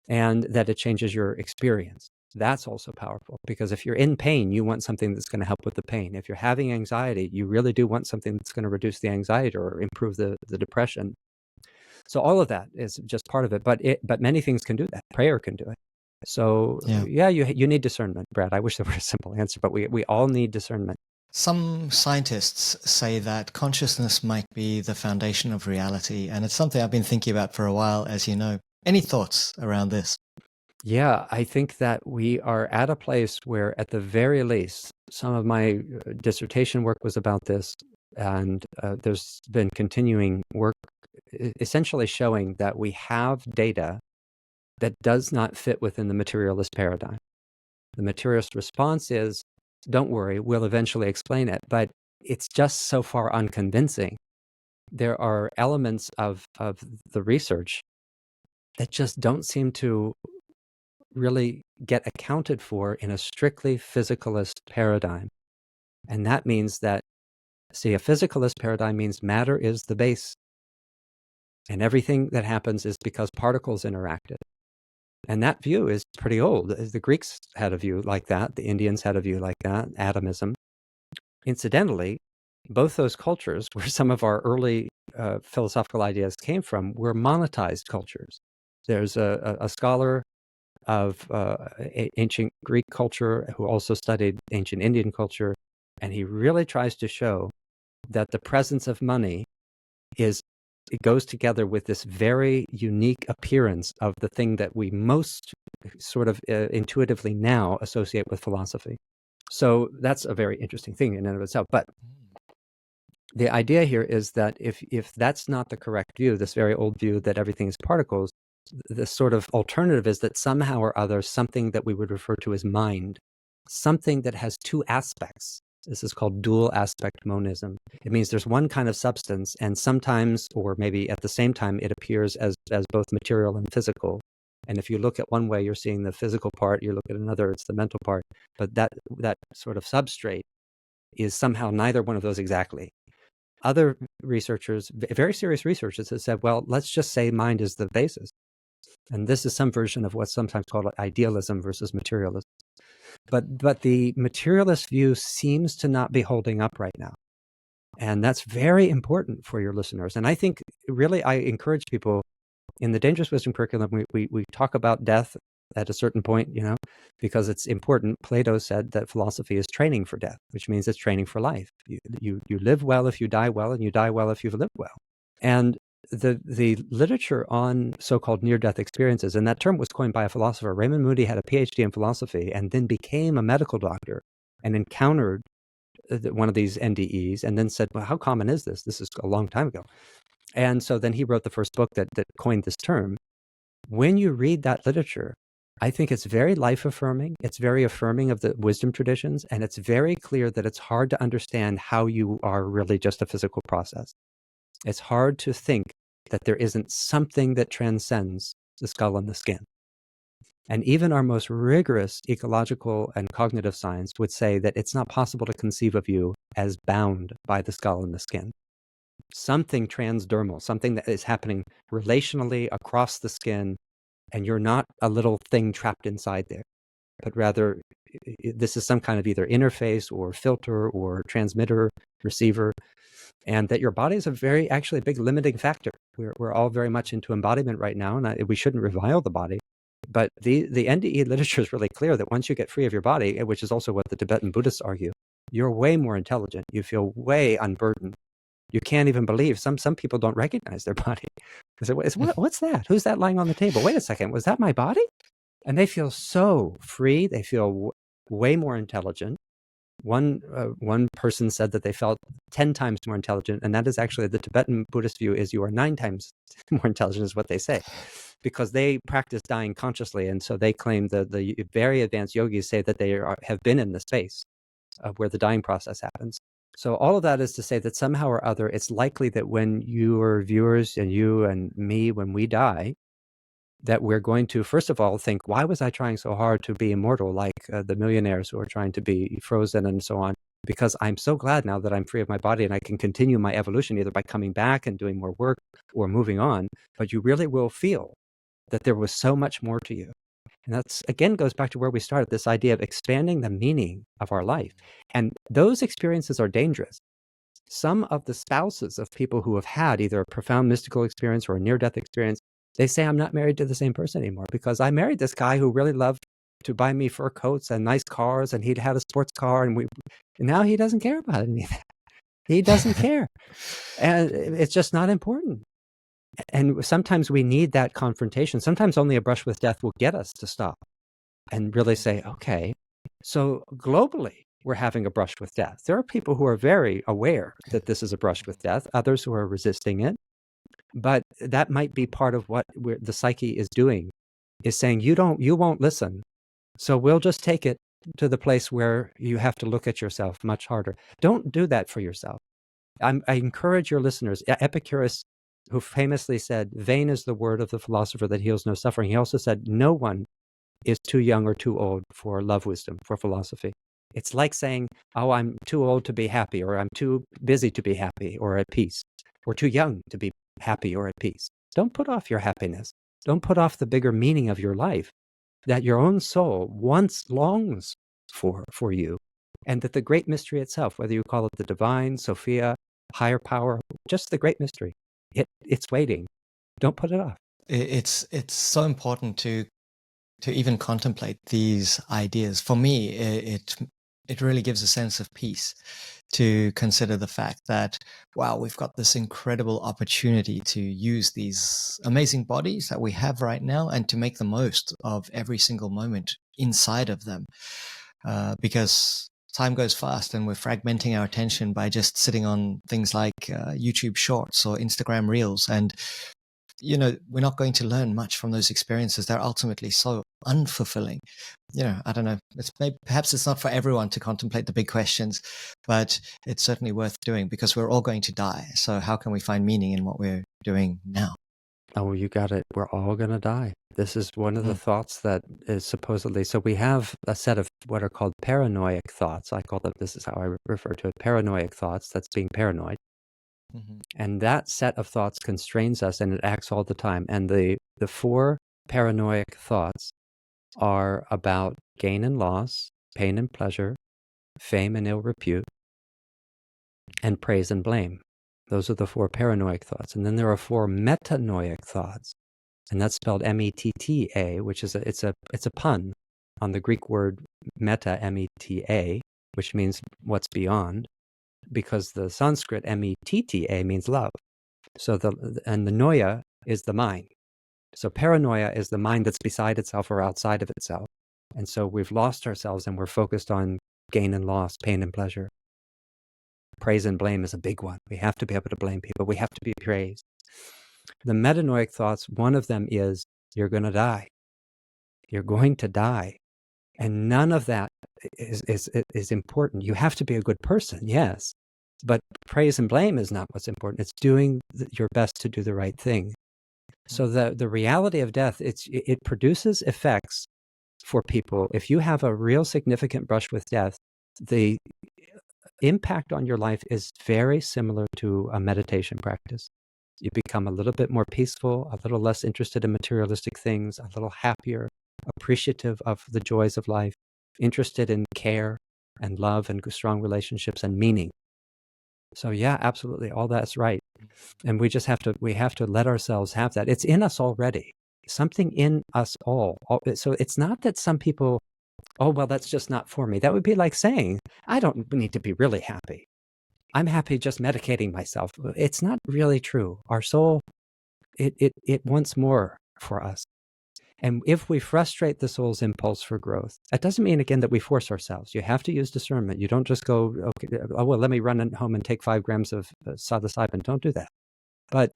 and that it changes your experience. That's also powerful, because if you're in pain, you want something that's going to help with the pain. If you're having anxiety, you really do want something that's going to reduce the anxiety or improve the depression. So all of that is just part of it, but many things can do that. Prayer can do it. So yeah, you need discernment, Brad. I wish there were a simple answer, but we all need discernment. Some scientists say that consciousness might be the foundation of reality, and it's something I've been thinking about for a while, as you know. Any thoughts around this? Yeah, I think that we are at a place where, at the very least, some of my dissertation work was about this, and there's been continuing work essentially showing that we have data that does not fit within the materialist paradigm. The materialist response is, don't worry, we'll eventually explain it, but it's just so far unconvincing. There are elements of the research that just don't seem to really get accounted for in a strictly physicalist paradigm. And that means that, see, a physicalist paradigm means matter is the base. And everything that happens is because particles interacted. And that view is pretty old. The Greeks had a view like that. The Indians had a view like that, atomism. Incidentally, both those cultures, where some of our early philosophical ideas came from, were monetized cultures. There's a scholar of ancient Greek culture who also studied ancient Indian culture, and he really tries to show that the presence of money it goes together with this very unique appearance of the thing that we most sort of intuitively now associate with philosophy. So that's a very interesting thing in and of itself. But the idea here is that if that's not the correct view, this very old view that everything is particles, the sort of alternative is that somehow or other, something that we would refer to as mind, something that has two aspects. This is called dual aspect monism. It means there's one kind of substance, and sometimes, or maybe at the same time, it appears as both material and physical. And if you look at one way, you're seeing the physical part, you look at another, it's the mental part. But that sort of substrate is somehow neither one of those exactly. Other researchers, very serious researchers, have said, well, let's just say mind is the basis. And this is some version of what's sometimes called idealism versus materialism. But the materialist view seems to not be holding up right now. And that's very important for your listeners. And I think really I encourage people in the Dangerous Wisdom curriculum, we talk about death at a certain point, because it's important. Plato said that philosophy is training for death, which means it's training for life. You live well if you die well, and you die well if you've lived well. And the literature on so-called near-death experiences, and that term was coined by a philosopher. Raymond Moody had a PhD in philosophy and then became a medical doctor and encountered one of these NDEs and then said, well, how common is this? This is a long time ago. And so then he wrote the first book that coined this term. When you read that literature, I think it's very life-affirming. It's very affirming of the wisdom traditions, and it's very clear that it's hard to understand how you are really just a physical process. It's hard to think that there isn't something that transcends the skull and the skin. And even our most rigorous ecological and cognitive science would say that it's not possible to conceive of you as bound by the skull and the skin. Something transdermal, something that is happening relationally across the skin, and you're not a little thing trapped inside there, but rather this is some kind of either interface or filter or transmitter, receiver, and that your body is actually a big limiting factor. We're all very much into embodiment right now, and we shouldn't revile the body. But the NDE literature is really clear that once you get free of your body, which is also what the Tibetan Buddhists argue, you're way more intelligent. You feel way unburdened. You can't even believe some people don't recognize their body. They say, what's that? Who's that lying on the table? Wait a second, was that my body? And they feel so free. They feel way more intelligent. One person said that they felt 10 times more intelligent, and that is actually the Tibetan Buddhist view is you are 9 times more intelligent is what they say, because they practice dying consciously, and so they claim that the very advanced yogis say that they have been in the space where the dying process happens. So all of that is to say that somehow or other, it's likely that when your viewers and you and me, when we die, that we're going to, first of all, think, why was I trying so hard to be immortal, like the millionaires who are trying to be frozen and so on? Because I'm so glad now that I'm free of my body and I can continue my evolution either by coming back and doing more work or moving on. But you really will feel that there was so much more to you. And that's, again, goes back to where we started, this idea of expanding the meaning of our life. And those experiences are dangerous. Some of the spouses of people who have had either a profound mystical experience or a near-death experience, they say, I'm not married to the same person anymore because I married this guy who really loved to buy me fur coats and nice cars, and he'd had a sports car, and now he doesn't care about any of that. He doesn't care. And it's just not important. And sometimes we need that confrontation. Sometimes only a brush with death will get us to stop and really say, okay, so globally, we're having a brush with death. There are people who are very aware that this is a brush with death, others who are resisting it. But that might be part of what the psyche is doing, is saying, you won't listen. So we'll just take it to the place where you have to look at yourself much harder. Don't do that for yourself. I encourage your listeners. Epicurus, who famously said, vain is the word of the philosopher that heals no suffering. He also said, no one is too young or too old for love wisdom, for philosophy. It's like saying, oh, I'm too old to be happy, or I'm too busy to be happy or at peace, or too young to be happy or at peace. Don't put off your happiness. Don't put off the bigger meaning of your life that your own soul once longs for you, and that the great mystery itself, whether you call it the divine, Sophia, higher power, just the great mystery, it's waiting. Don't put it off. It's so important to even contemplate these ideas. For me, it really gives a sense of peace to consider the fact that, wow, we've got this incredible opportunity to use these amazing bodies that we have right now and to make the most of every single moment inside of them. Because time goes fast and we're fragmenting our attention by just sitting on things like YouTube Shorts or Instagram Reels. And we're not going to learn much from those experiences. They're ultimately so unfulfilling. I don't know. Perhaps it's not for everyone to contemplate the big questions, but it's certainly worth doing because we're all going to die. So how can we find meaning in what we're doing now? Oh, you got it. We're all going to die. This is one of the thoughts that is supposedly, so we have a set of what are called paranoid thoughts. I call them, this is how I refer to it, paranoid thoughts. That's being paranoid. Mm-hmm. And that set of thoughts constrains us, and it acts all the time. And the 4 paranoid thoughts are about gain and loss, pain and pleasure, fame and ill repute, and praise and blame. Those are the 4 paranoid thoughts. And then there are 4 metanoid thoughts, and that's spelled M-E-T-T-A, which is it's a pun on the Greek word meta, M-E-T-A, which means what's beyond, because the Sanskrit M-E-T-T-A means love. So the noia is the mind. So paranoia is the mind that's beside itself or outside of itself. And so we've lost ourselves and we're focused on gain and loss, pain and pleasure. Praise and blame is a big one. We have to be able to blame people. We have to be praised. The metanoic thoughts, one of them is, you're going to die. You're going to die. And none of that is important. You have to be a good person, yes. But praise and blame is not what's important. It's doing your best to do the right thing. So the reality of death, it produces effects for people. If you have a real significant brush with death, the impact on your life is very similar to a meditation practice. You become a little bit more peaceful, a little less interested in materialistic things, a little happier, appreciative of the joys of life, interested in care and love and strong relationships and meaning. So yeah, absolutely, all that's right. And we have to let ourselves have that. It's in us already. Something in us all. So it's not that some people, oh, well, that's just not for me. That would be like saying, I don't need to be really happy. I'm happy just medicating myself. It's not really true. Our soul, it wants more for us. And if we frustrate the soul's impulse for growth, that doesn't mean, again, that we force ourselves. You have to use discernment. You don't just go, okay, oh, well, let me run home and take 5 grams of psilocybin. Don't do that. But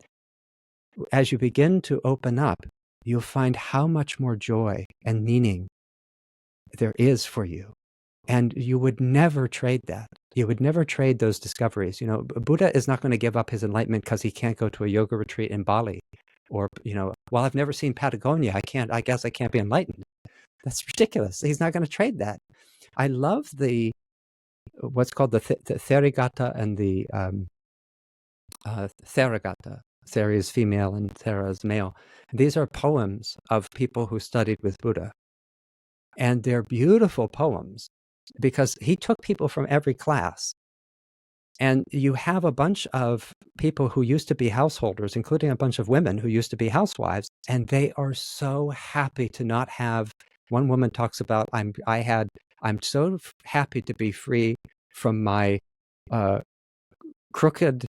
as you begin to open up, you'll find how much more joy and meaning there is for you. And you would never trade that. You would never trade those discoveries. You know, Buddha is not going to give up his enlightenment because he can't go to a yoga retreat in Bali. Or, you know, well, I've never seen Patagonia. I guess I can't be enlightened. That's ridiculous. He's not going to trade that. I love what's called the Theragata and the Theragata. Thera is female and Thera is male. And these are poems of people who studied with Buddha. And they're beautiful poems because he took people from every class. And you have a bunch of people who used to be householders, including a bunch of women who used to be housewives, and they are so happy to not have. One woman talks about, I'm so happy to be free from my crooked,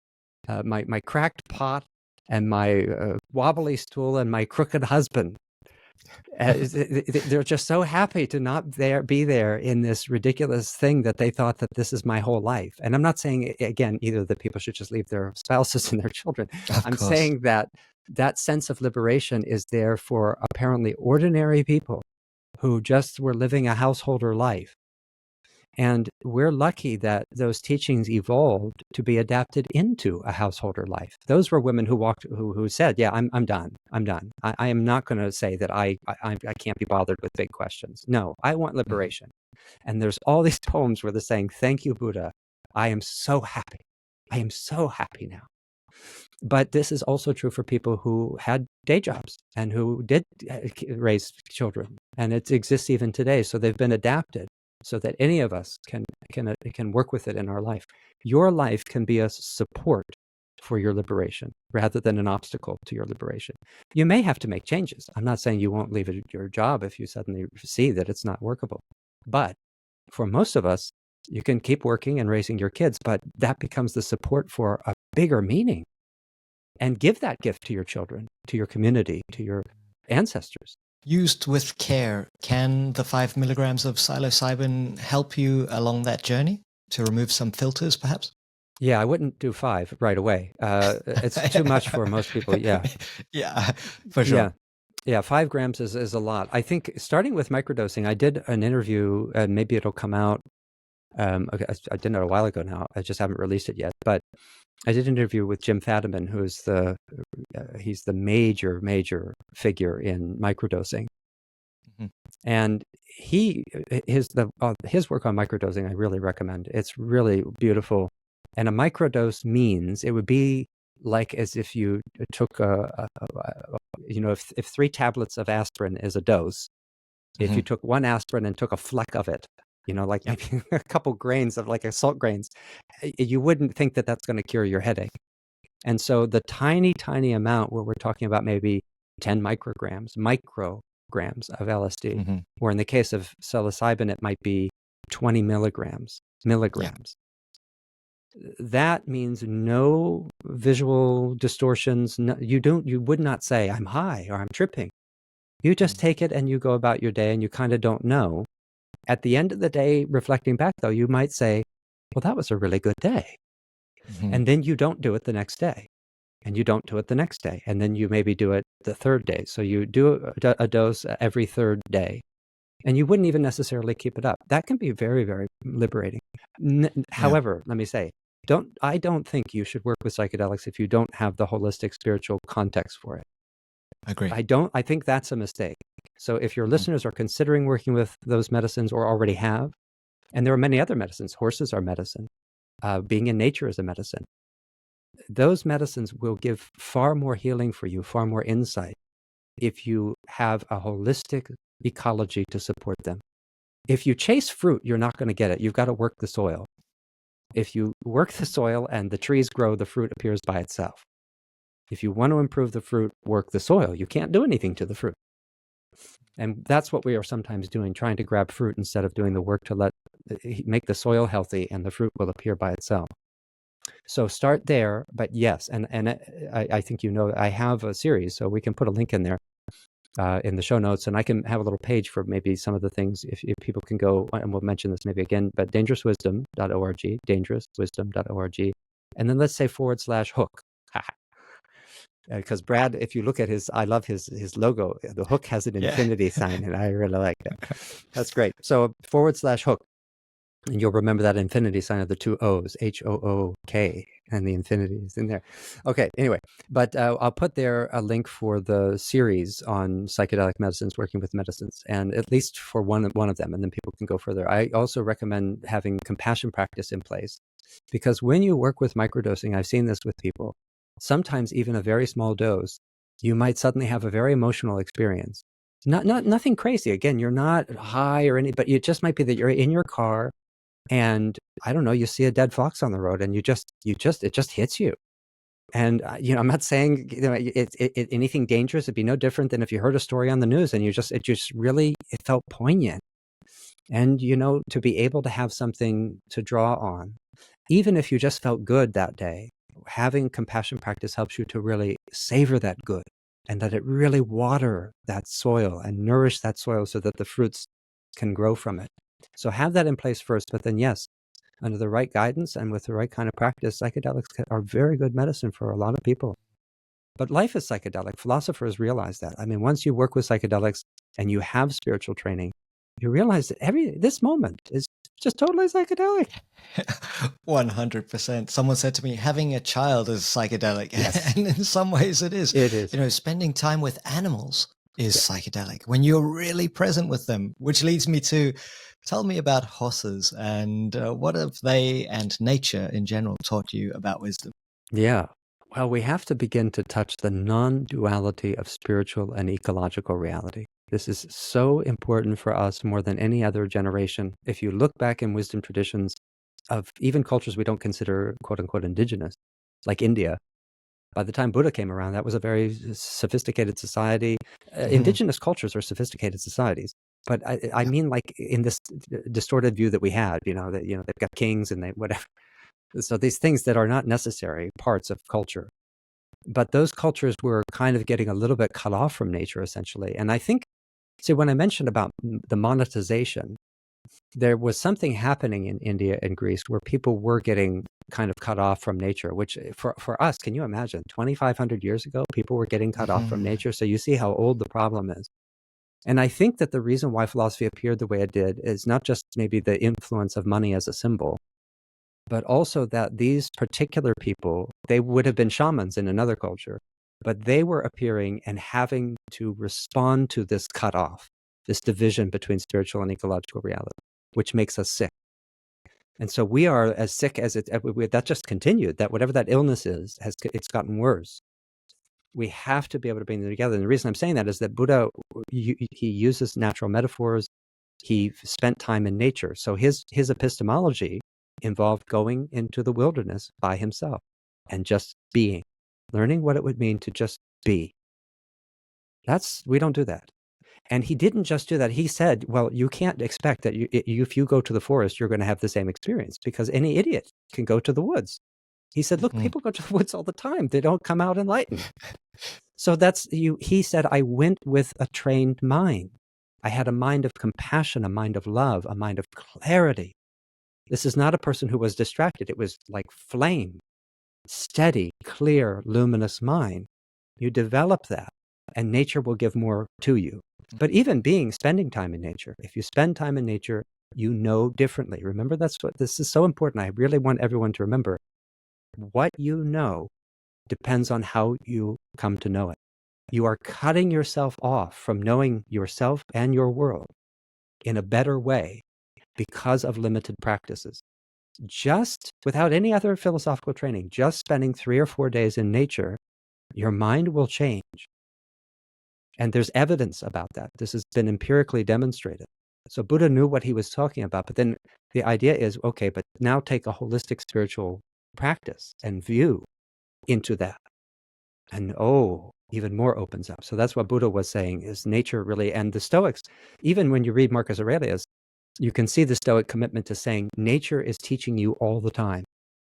my cracked pot and my wobbly stool and my crooked husband. They're just so happy to not be there in this ridiculous thing that they thought that this is my whole life. And I'm not saying, again, either that people should just leave their spouses and their children. I'm saying that that sense of liberation is there for apparently ordinary people who just were living a householder life. And we're lucky that those teachings evolved to be adapted into a householder life. Those were women who said, yeah, I'm done. I'm done. I am not going to say that I can't be bothered with big questions. No, I want liberation. And there's all these poems where they're saying, thank you, Buddha. I am so happy. I am so happy now. But this is also true for people who had day jobs and who did raise children. And it exists even today. So they've been adapted so that any of us can work with it in our life. Your life can be a support for your liberation rather than an obstacle to your liberation. You may have to make changes. I'm not saying you won't leave your job if you suddenly see that it's not workable. But for most of us, you can keep working and raising your kids, but that becomes the support for a bigger meaning. And give that gift to your children, to your community, to your ancestors. Used with care, can the 5 milligrams of psilocybin help you along that journey to remove some filters, perhaps? Yeah, I wouldn't do 5 right away. It's too much for most people. Yeah. Yeah, for sure. Yeah, 5 grams is a lot. I think starting with microdosing, I did an interview, and maybe it'll come out. Okay, I did it a while ago now. I just haven't released it yet. But I did an interview with Jim Fadiman, who's he's the major figure in microdosing. Mm-hmm. And his work on microdosing I really recommend. It's really beautiful. And a microdose means it would be like as if you took if 3 tablets of aspirin is a dose, if you took 1 aspirin and took a fleck of it, maybe a couple grains of like salt grains, you wouldn't think that that's going to cure your headache. And so the tiny amount where we're talking about maybe 10 micrograms of LSD, or in the case of psilocybin, it might be 20 milligrams. Yeah. That means no visual distortions. No, you would not say, I'm high or I'm tripping. You just take it and you go about your day and you kind of don't know. At the end of the day, reflecting back, though, you might say, well, that was a really good day. Mhm. And then you don't do it the next day. And you don't do it the next day. And then you maybe do it the third day. So you do a dose every third day. And you wouldn't even necessarily keep it up. That can be very, very liberating. Yeah, However, let me say, I don't think you should work with psychedelics if you don't have the holistic spiritual context for it. agree. I think that's a mistake. So if your Mhm. listeners are considering working with those medicines or already have, and there are many other medicines, horses are medicine, being in nature is a medicine. Those medicines will give far more healing for you, far more insight, if you have a holistic ecology to support them. If you chase fruit, you're not going to get it. You've got to work the soil. If you work the soil and the trees grow, the fruit appears by itself. If you want to improve the fruit, work the soil. You can't do anything to the fruit. And that's what we are sometimes doing, trying to grab fruit instead of doing the work to make the soil healthy, and the fruit will appear by itself. So start there, but yes, and I think I have a series, so we can put a link in there in the show notes, and I can have a little page for maybe some of the things if people can go, and we'll mention this maybe again, but dangerouswisdom.org, dangerouswisdom.org, and then let's say /hook. Because Brad, if you look at I love his logo. The hook has an Yeah. infinity sign, and I really like that. That's great. So /hook. And you'll remember that infinity sign of the two O's, HOOK, and the infinity is in there. Okay, anyway, but I'll put there a link for the series on psychedelic medicines, working with medicines, and at least for one of them, and then people can go further. I also recommend having compassion practice in place, because when you work with microdosing, I've seen this with people, sometimes even a very small dose, you might suddenly have a very emotional experience. Nothing crazy. Again, you're not high or but it just might be that you're in your car, and I don't know, you see a dead fox on the road, and it just hits you. And I'm not saying anything dangerous. It'd be no different than if you heard a story on the news and it felt poignant. And to be able to have something to draw on, even if you just felt good that day, having compassion practice helps you to really savor that good, and let it really water that soil and nourish that soil so that the fruits can grow from it. So have that in place first, but then yes, under the right guidance and with the right kind of practice, psychedelics are very good medicine for a lot of people. But life is psychedelic. Philosophers realize that. I mean, once you work with psychedelics and you have spiritual training, you realize that this moment is just totally psychedelic. 100%. Someone said to me, having a child is psychedelic. Yes. And in some ways it is. It is. Spending time with animals is psychedelic when you're really present with them, which leads me to tell me about horses, and what have they and nature in general taught you about wisdom? Yeah. Well, we have to begin to touch the non-duality of spiritual and ecological reality. This is so important for us more than any other generation. If you look back in wisdom traditions of even cultures we don't consider quote unquote indigenous, like India, by the time Buddha came around, that was a very sophisticated society. Indigenous cultures are sophisticated societies. But I mean, like in this distorted view that we had, that they've got kings and they whatever. So these things that are not necessary parts of culture. But those cultures were kind of getting a little bit cut off from nature, essentially. And I think, see, when I mentioned about the monetization, there was something happening in India and Greece where people were getting kind of cut off from nature, which for us, can you imagine? 2,500 years ago, people were getting cut off from nature. So you see how old the problem is. And I think that the reason why philosophy appeared the way it did is not just maybe the influence of money as a symbol, but also that these particular people, they would have been shamans in another culture, but they were appearing and having to respond to this cutoff, this division between spiritual and ecological reality, which makes us sick. And so we are as sick as that just continued, that whatever that illness is, it's gotten worse. We have to be able to bring them together. And the reason I'm saying that is that Buddha, he uses natural metaphors. He spent time in nature. So his epistemology involved going into the wilderness by himself and just being, learning what it would mean to just be. We don't do that. And he didn't just do that. He said, well, you can't expect that if you go to the forest, you're going to have the same experience, because any idiot can go to the woods. He said, look, people go to the woods all the time. They don't come out enlightened. So he said, I went with a trained mind. I had a mind of compassion, a mind of love, a mind of clarity. This is not a person who was distracted. It was like flame. steady, clear, luminous mind. You develop that, and nature will give more to you. But even spending time in nature, if you spend time in nature, you know differently. Remember, this is so important. I really want everyone to remember what you know depends on how you come to know it. You are cutting yourself off from knowing yourself and your world in a better way because of limited practices. Just without any other philosophical training, just spending 3 or 4 days in nature, your mind will change. And there's evidence about that. This has been empirically demonstrated. So Buddha knew what he was talking about, but then the idea is, okay, but now take a holistic spiritual practice and view into that. And even more opens up. So that's what Buddha was saying, is nature really, and the Stoics, even when you read Marcus Aurelius, you can see the Stoic commitment to saying nature is teaching you all the time.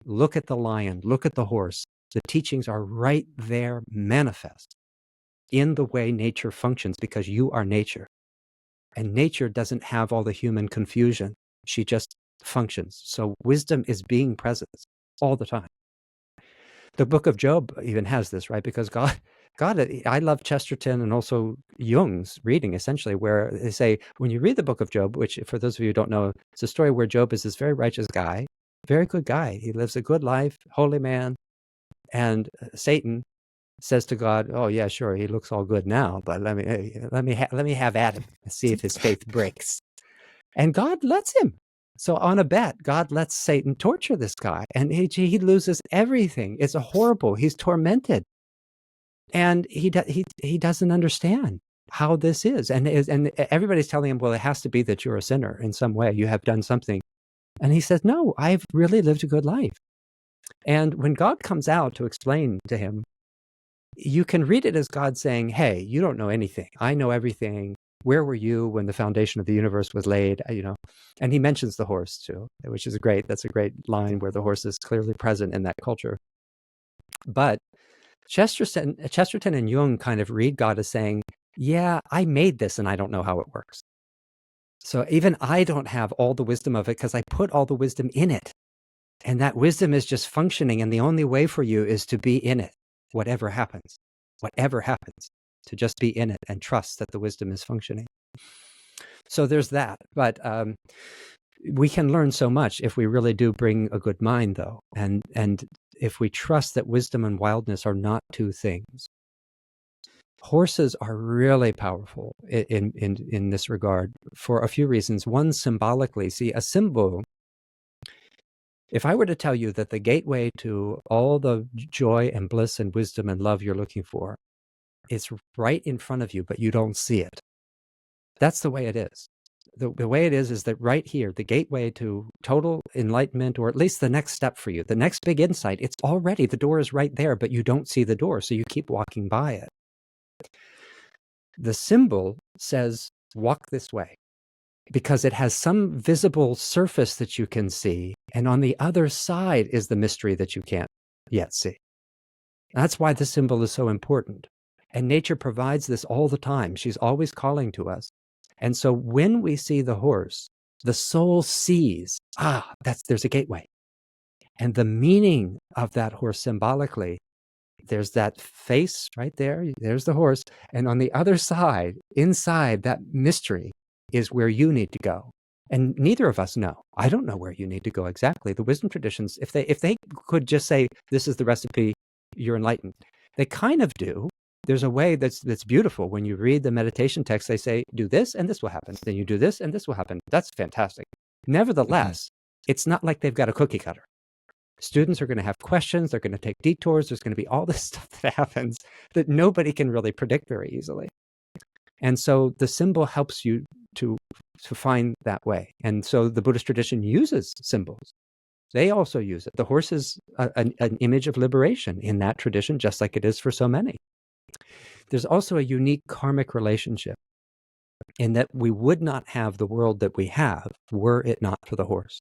Look at the lion, look at the horse. The teachings are right there manifest in the way nature functions, because you are nature. And nature doesn't have all the human confusion. She just functions. So wisdom is being present all the time. The book of Job even has this, right? Because God, I love Chesterton and also Jung's reading, essentially, where they say, when you read the book of Job, which for those of you who don't know, it's a story where Job is this very righteous guy, very good guy. He lives a good life, holy man. And Satan says to God, "Oh yeah, sure, he looks all good now, but let me have at him and see if his faith breaks." And God lets him. So on a bet, God lets Satan torture this guy, and he loses everything. It's horrible. He's tormented, and he doesn't understand how this is. And everybody's telling him, "Well, it has to be that you're a sinner in some way. You have done something." And he says, "No, I've really lived a good life." And when God comes out to explain to him, you can read it as God saying, "Hey, you don't know anything. I know everything. Where were you when the foundation of the universe was laid?" And he mentions the horse too, which is that's a great line where the horse is clearly present in that culture. But Chesterton and Jung kind of read God as saying, "Yeah, I made this and I don't know how it works. So even I don't have all the wisdom of it because I put all the wisdom in it. And that wisdom is just functioning. And the only way for you is to be in it, whatever happens, to just be in it and trust that the wisdom is functioning." So there's that. But we can learn so much if we really do bring a good mind, though. And if we trust that wisdom and wildness are not two things. Horses are really powerful in this regard for a few reasons. One, symbolically. See, a symbol, if I were to tell you that the gateway to all the joy and bliss and wisdom and love you're looking for is right in front of you, but you don't see it, that's the way it is. The way it is that right here, the gateway to total enlightenment, or at least the next step for you, the next big insight, it's already, the door is right there, but you don't see the door, so you keep walking by it. The symbol says, walk this way, because it has some visible surface that you can see, and on the other side is the mystery that you can't yet see. That's why the symbol is so important. And nature provides this all the time. She's always calling to us. And so when we see the horse, the soul sees, there's a gateway. And the meaning of that horse symbolically, there's that face right there, there's the horse. And on the other side, inside that mystery, is where you need to go. And neither of us know. I don't know where you need to go exactly. The wisdom traditions, if they could just say, this is the recipe, you're enlightened, they kind of do. There's a way that's beautiful. When you read the meditation text, they say, do this and this will happen. Then you do this and this will happen. That's fantastic. Nevertheless, it's not like they've got a cookie cutter. Students are going to have questions. They're going to take detours. There's going to be all this stuff that happens that nobody can really predict very easily. And so the symbol helps you to find that way. And so the Buddhist tradition uses symbols. They also use it. The horse is an image of liberation in that tradition, just like it is for so many. There's also a unique karmic relationship in that we would not have the world that we have were it not for the horse.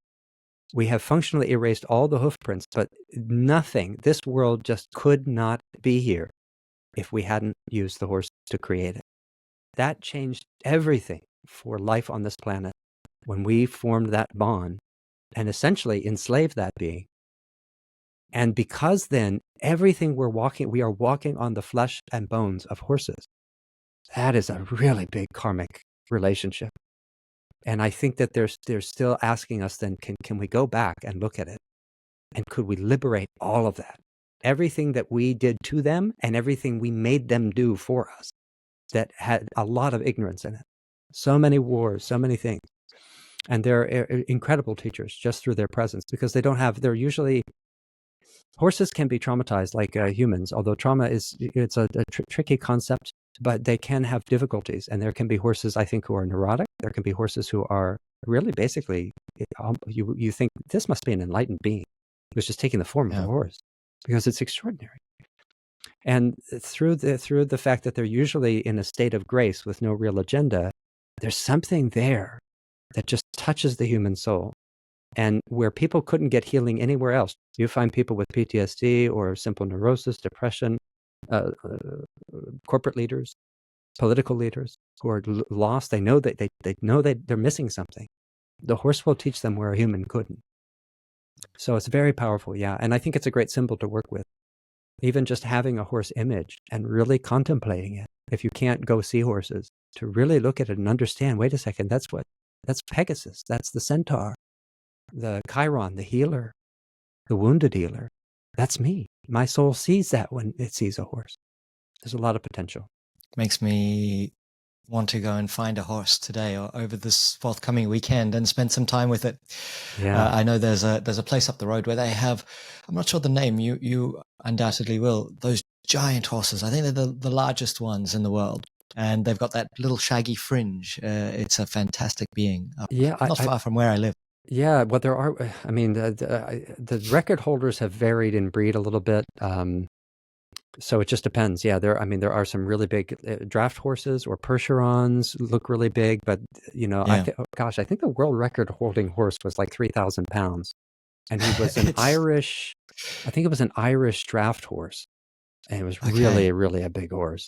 We have functionally erased all the hoof prints, but nothing, this world just could not be here if we hadn't used the horse to create it. That changed everything for life on this planet when we formed that bond and essentially enslaved that being. And because then everything we are walking on the flesh and bones of horses. That is a really big karmic relationship. And I think that they're still asking us then, can we go back and look at it? And could we liberate all of that? Everything that we did to them and everything we made them do for us that had a lot of ignorance in it. So many wars, so many things. And they're incredible teachers just through their presence, because they're usually, horses can be traumatized like humans, although trauma it's a tricky concept, but they can have difficulties. And there can be horses, I think, who are neurotic. There can be horses who are really basically, you think this must be an enlightened being who's just taking the form of a horse, because it's extraordinary. And through the fact that they're usually in a state of grace with no real agenda, there's something there that just touches the human soul. And where people couldn't get healing anywhere else, you find people with PTSD or simple neurosis, depression, corporate leaders, political leaders who are lost. They know that they know that they're missing something. The horse will teach them where a human couldn't. So it's very powerful, yeah. And I think it's a great symbol to work with. Even just having a horse image and really contemplating it. If you can't go see horses, to really look at it and understand, wait a second, that's Pegasus, that's the centaur, the Chiron, the healer, the wounded healer. That's me. My soul sees that when it sees a horse. There's a lot of potential. Makes me want to go and find a horse today or over this forthcoming weekend and spend some time with it. Yeah. I know there's a place up the road where they have, I'm not sure the name, you undoubtedly will, those giant horses. I think they're the largest ones in the world. And they've got that little shaggy fringe. It's a fantastic being. Not far from where I live. Yeah, well, there are, I mean, the record holders have varied in breed a little bit. So it just depends. Yeah, there are some really big draft horses, or Percherons look really big, but I think the world record holding horse was like 3,000 pounds, and he was an Irish, I think it was an Irish draft horse, and it was really, really a big horse.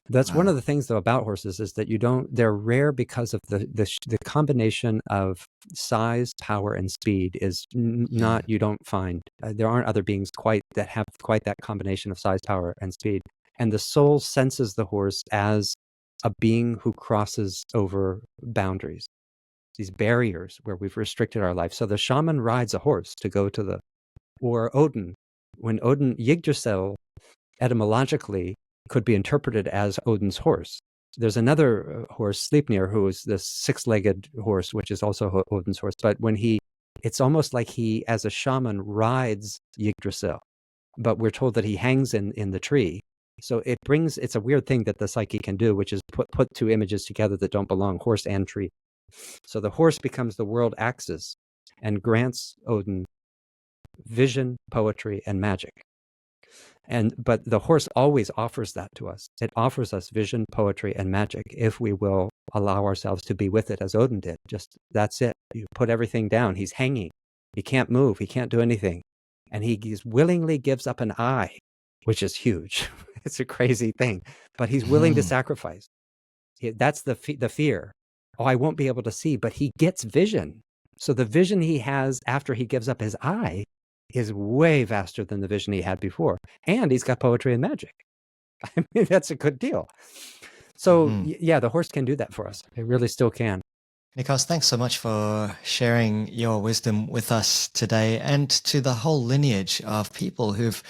That's one of the things, though, about horses, is that they're rare because of the combination of size, power, and speed is not, you don't find, there aren't other beings that have quite that combination of size, power, and speed. And the soul senses the horse as a being who crosses over boundaries, these barriers where we've restricted our life. So the shaman rides a horse to go to or Odin, when Yggdrasil, etymologically, could be interpreted as Odin's horse. There's another horse, Sleipnir, who is this six-legged horse, which is also Odin's horse. But it's almost like he, as a shaman, rides Yggdrasil. But we're told that he hangs in the tree. So it's a weird thing that the psyche can do, which is put two images together that don't belong, horse and tree. So the horse becomes the world axis and grants Odin vision, poetry, and magic. But the horse always offers that to us. It offers us vision, poetry, and magic if we will allow ourselves to be with it, as Odin did. Just, that's it. You put everything down. He's hanging. He can't move. He can't do anything. And he willingly gives up an eye, which is huge. It's a crazy thing. But he's willing to sacrifice. That's the fear. Oh, I won't be able to see. But he gets vision. So the vision he has after he gives up his eye is way vaster than the vision he had before. And he's got poetry and magic. I mean, that's a good deal. So yeah, the horse can do that for us. It really still can. Nikos, thanks so much for sharing your wisdom with us today, and to the whole lineage of people who've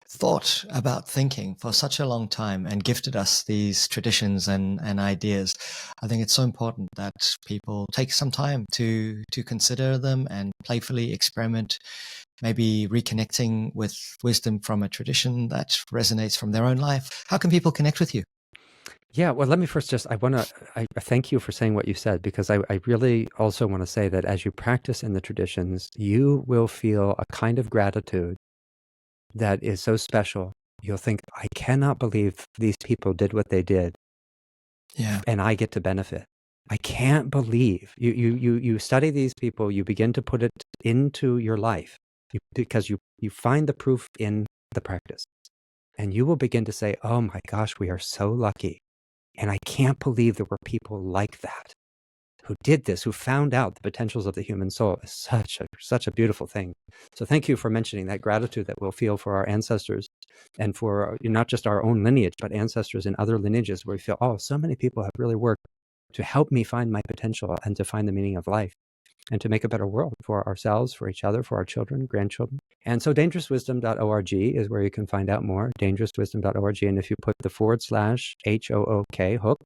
thought about thinking for such a long time and gifted us these traditions and ideas. I think it's so important that people take some time to consider them and playfully experiment, maybe reconnecting with wisdom from a tradition that resonates from their own life. How can people connect with you? Yeah, well, let me first I thank you for saying what you said, because I really also want to say that as you practice in the traditions, you will feel a kind of gratitude that is so special. You'll think, I cannot believe these people did what they did. Yeah. And I get to benefit. I can't believe you study these people, you begin to put it into your life, because you find the proof in the practice. And you will begin to say, oh my gosh, we are so lucky. And I can't believe there were people like that. who did this, who found out the potentials of the human soul, is such a beautiful thing. So thank you for mentioning that gratitude that we'll feel for our ancestors and for not just our own lineage, but ancestors in other lineages where we feel, oh, so many people have really worked to help me find my potential and to find the meaning of life and to make a better world for ourselves, for each other, for our children, grandchildren. And so dangerouswisdom.org is where you can find out more, dangerouswisdom.org. And if you put the /HOOK, hook,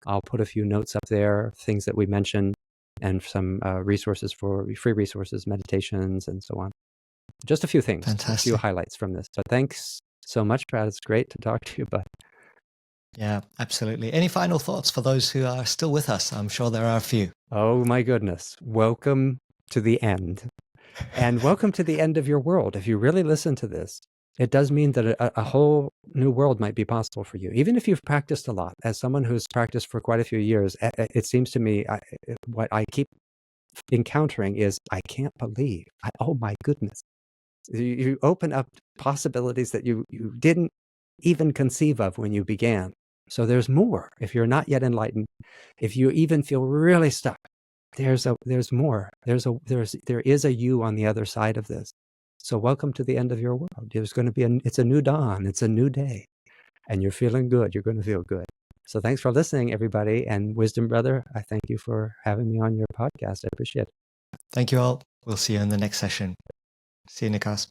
I'll put a few notes up there, things that we mentioned, and some resources for free resources, meditations, and so on. Just a few things, Fantastic. a few highlights from this. But thanks so much, Brad. It's great to talk to you, bud. Yeah, absolutely. Any final thoughts for those who are still with us? I'm sure there are a few. Oh, my goodness. Welcome to the end. And welcome to the end of your world. If you really listen to this, it does mean that a whole new world might be possible for you. Even if you've practiced a lot, as someone who's practiced for quite a few years, it seems to me what I keep encountering is, I can't believe, oh my goodness. You open up possibilities that you didn't even conceive of when you began. So there's more. If you're not yet enlightened, if you even feel really stuck, there's more. There is a you on the other side of this. So welcome to the end of your world. There's going to be it's a new dawn. It's a new day, and you're feeling good. You're going to feel good. So thanks for listening, everybody. And Wisdom Brother, I thank you for having me on your podcast. I appreciate it. Thank you all. We'll see you in the next session. See you, Nikos.